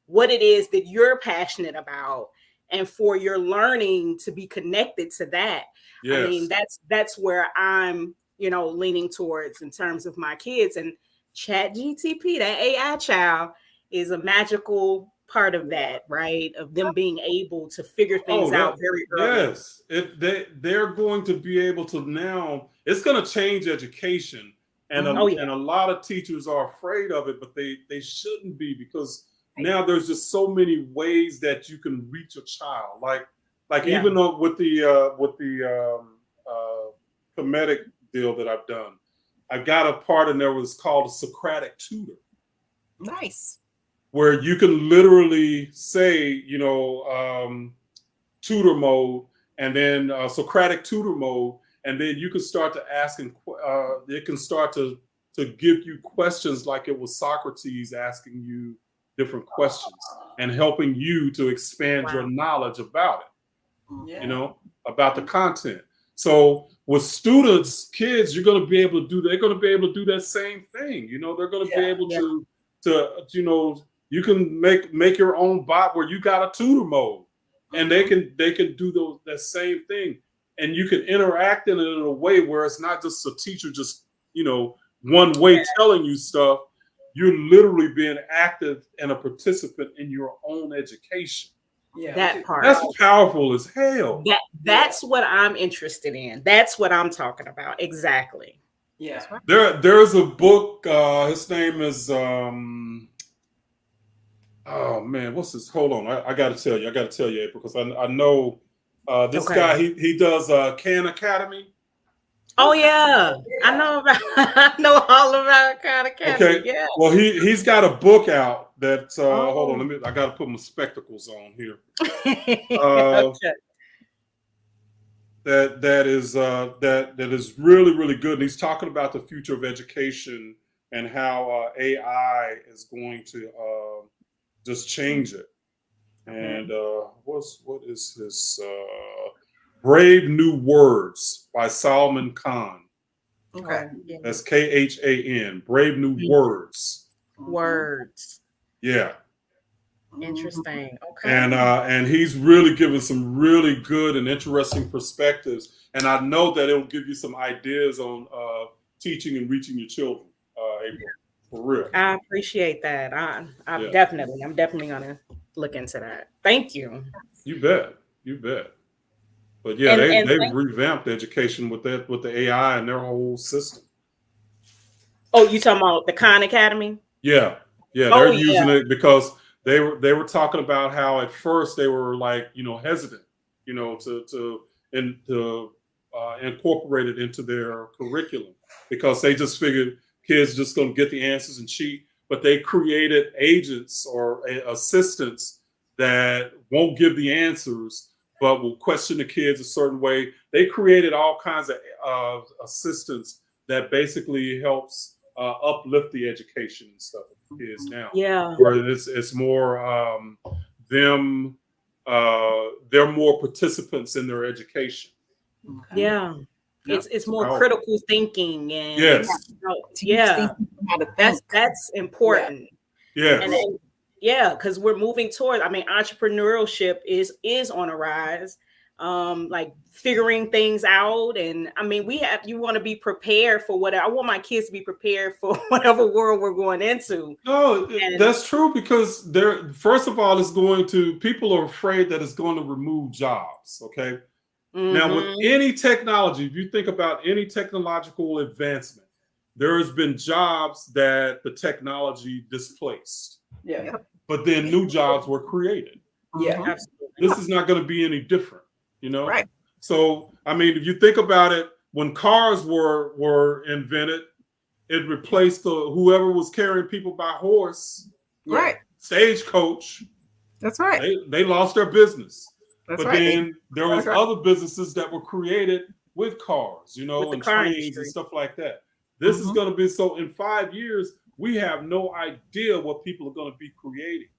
what it is that you're passionate about, and for your learning to be connected to that. I mean, that's where I'm, leaning towards in terms of my kids. And Chat GTP, that AI child, is a magical part of that, right? Of them being able to figure things out very early. Yes, they're going to be able to now. It's going to change education, and and a lot of teachers are afraid of it, but they shouldn't be, because now there's just so many ways that you can reach a child. Like even though with the Kemetic deal that I've done, I got a part in there was called a Socratic tutor. Nice. Where you can literally say, tutor mode, and then Socratic tutor mode, and then you can start to ask, and it can start to give you questions like it was Socrates asking you different questions and helping you to expand your knowledge about it, about the content. So with students, kids, they're going to be able to do that same thing. They're going to be able to you can make your own bot where you got a tutor mode, and they can do that same thing, and you can interact in it in a way where it's not just a teacher just one way telling you stuff. You're literally being active and a participant in your own education. That part, that's powerful as hell. That's what I'm interested in. That's what I'm talking about. Exactly. There's a book. His name is oh man, what's this? Hold on, I got to tell you, April, because I know this guy. He does Khan Academy. Oh yeah, I know all about Khan Academy. Okay, yeah. Well, he's got a book out that. Hold on, I got to put my spectacles on here. That is really, really good. And he's talking about the future of education and how AI is going to just change it. And what is his Brave New Words by Salman Khan. Okay. That's Khan. Brave New Words. Words. Yeah. Interesting. Okay. And he's really giving some really good and interesting perspectives. And I know that it'll give you some ideas on teaching and reaching your children, April. For real. I appreciate that. I'm definitely gonna look into that. Thank you. You bet. But yeah, they've revamped education with the AI and their whole system. Oh, you talking about the Khan Academy? Yeah. They're using it because they were talking about how at first they were like, hesitant, to incorporate it into their curriculum, because they just figured kids just going to get the answers and cheat. But they created agents or assistants that won't give the answers, but will question the kids a certain way. They created all kinds of assistance that basically helps uplift the education and stuff of the kids now. Yeah. Where it's more them, they're more participants in their education. Yeah. It's more critical thinking and yes. That's important. Yeah. And because we're moving toward, I mean, entrepreneurship is on a rise. Like figuring things out, and I mean, you want to be prepared for whatever. I want my kids to be prepared for whatever world we're going into. No, that's true, because first of all, people are afraid that it's going to remove jobs. Okay. Now, with any technology, if you think about any technological advancement, there has been jobs that the technology displaced. Yeah. But then new jobs were created. Yeah, absolutely. This is not going to be any different, Right. So, I mean, if you think about it, when cars were invented, it replaced whoever was carrying people by horse. Right. Stagecoach. That's right. They lost their business. That's but right. then there was other businesses that were created with cars, and trains and stuff like that. This is going to be, so in 5 years, we have no idea what people are going to be creating.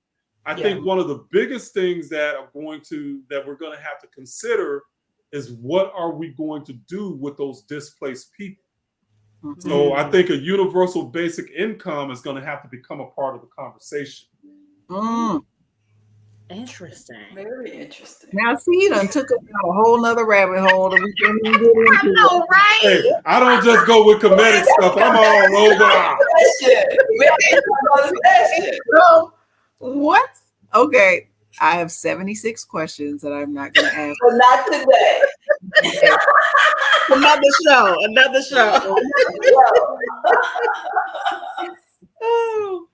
I think one of the biggest things that we're going to have to consider is, what are we going to do with those displaced people? So I think a universal basic income is going to have to become a part of the conversation. Interesting. Very interesting. Now, see, you done took us down a whole nother rabbit hole that we didn't even get into. I know, right? Hey, I don't just go with Kemetic stuff. I'm all over. So, what? Okay, I have 76 questions that I'm not going to ask. Well, not today. Another show. Oh.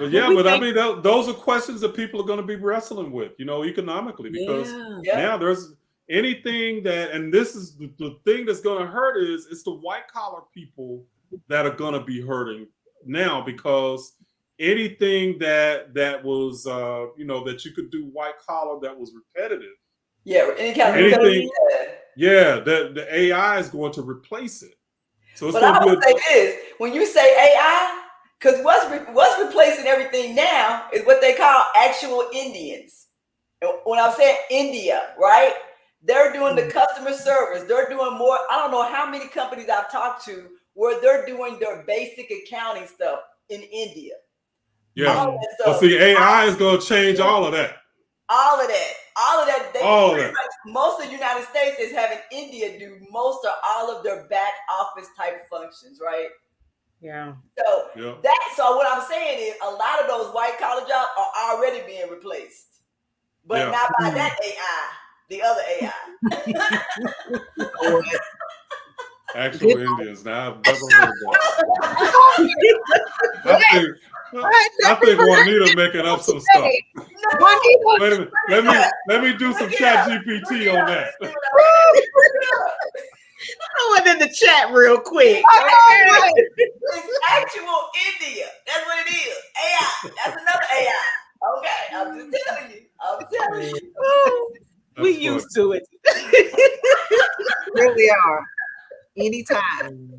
But I mean, those are questions that people are going to be wrestling with, economically, because now there's anything that, and this is the thing that's going to hurt, is it's the white collar people that are going to be hurting now, because anything that was, that you could do white collar that was repetitive. Yeah, anything. The AI is going to replace it. So it's but I'm going to say this: when you say AI. Because what's replacing everything now is what they call actual Indians. And when I'm saying India, right? They're doing the customer service. They're doing more. I don't know how many companies I've talked to where they're doing their basic accounting stuff in India. Yeah. Well, see, AI is going to change all of that. All of that. Most of the United States is having India do most or all of their back office type functions, right? Yeah. So what I'm saying is, a lot of those white collar jobs are already being replaced, but not by that AI, the other AI. Actual Indians. Now I've never heard of that. I think Juanita making up some stuff. Wait a minute. Let me do some chat GPT on that. I went in the chat real quick. It's actual India. That's what it is. AI. That's another AI. Okay, I'm just telling you. We used to it. Really are. Anytime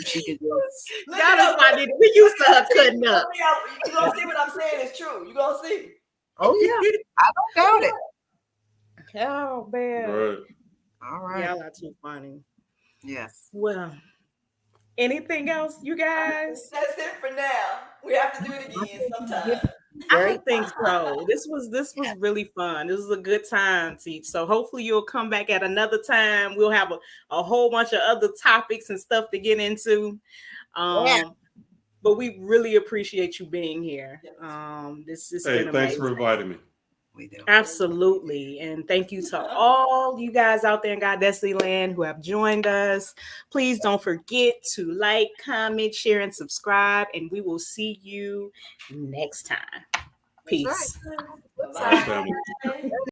she could just. We used to her cutting up. You're going to see what I'm saying is true. You're going to see. Oh, yeah. I don't doubt it. Oh, man. Right. All right. Y'all are too funny. Yes. Well, anything else, you guys? That's it for now. We have to do it again sometime. I think so. This was really fun. This was a good time, Teach. So hopefully you'll come back at another time. We'll have a whole bunch of other topics and stuff to get into. But we really appreciate you being here. This is been amazing. Thanks for inviting me. We do. Absolutely. And thank you to all you guys out there in Goddess-ity land who have joined us. Please don't forget to like, comment, share, and subscribe. And we will see you next time. Peace. Bye, family.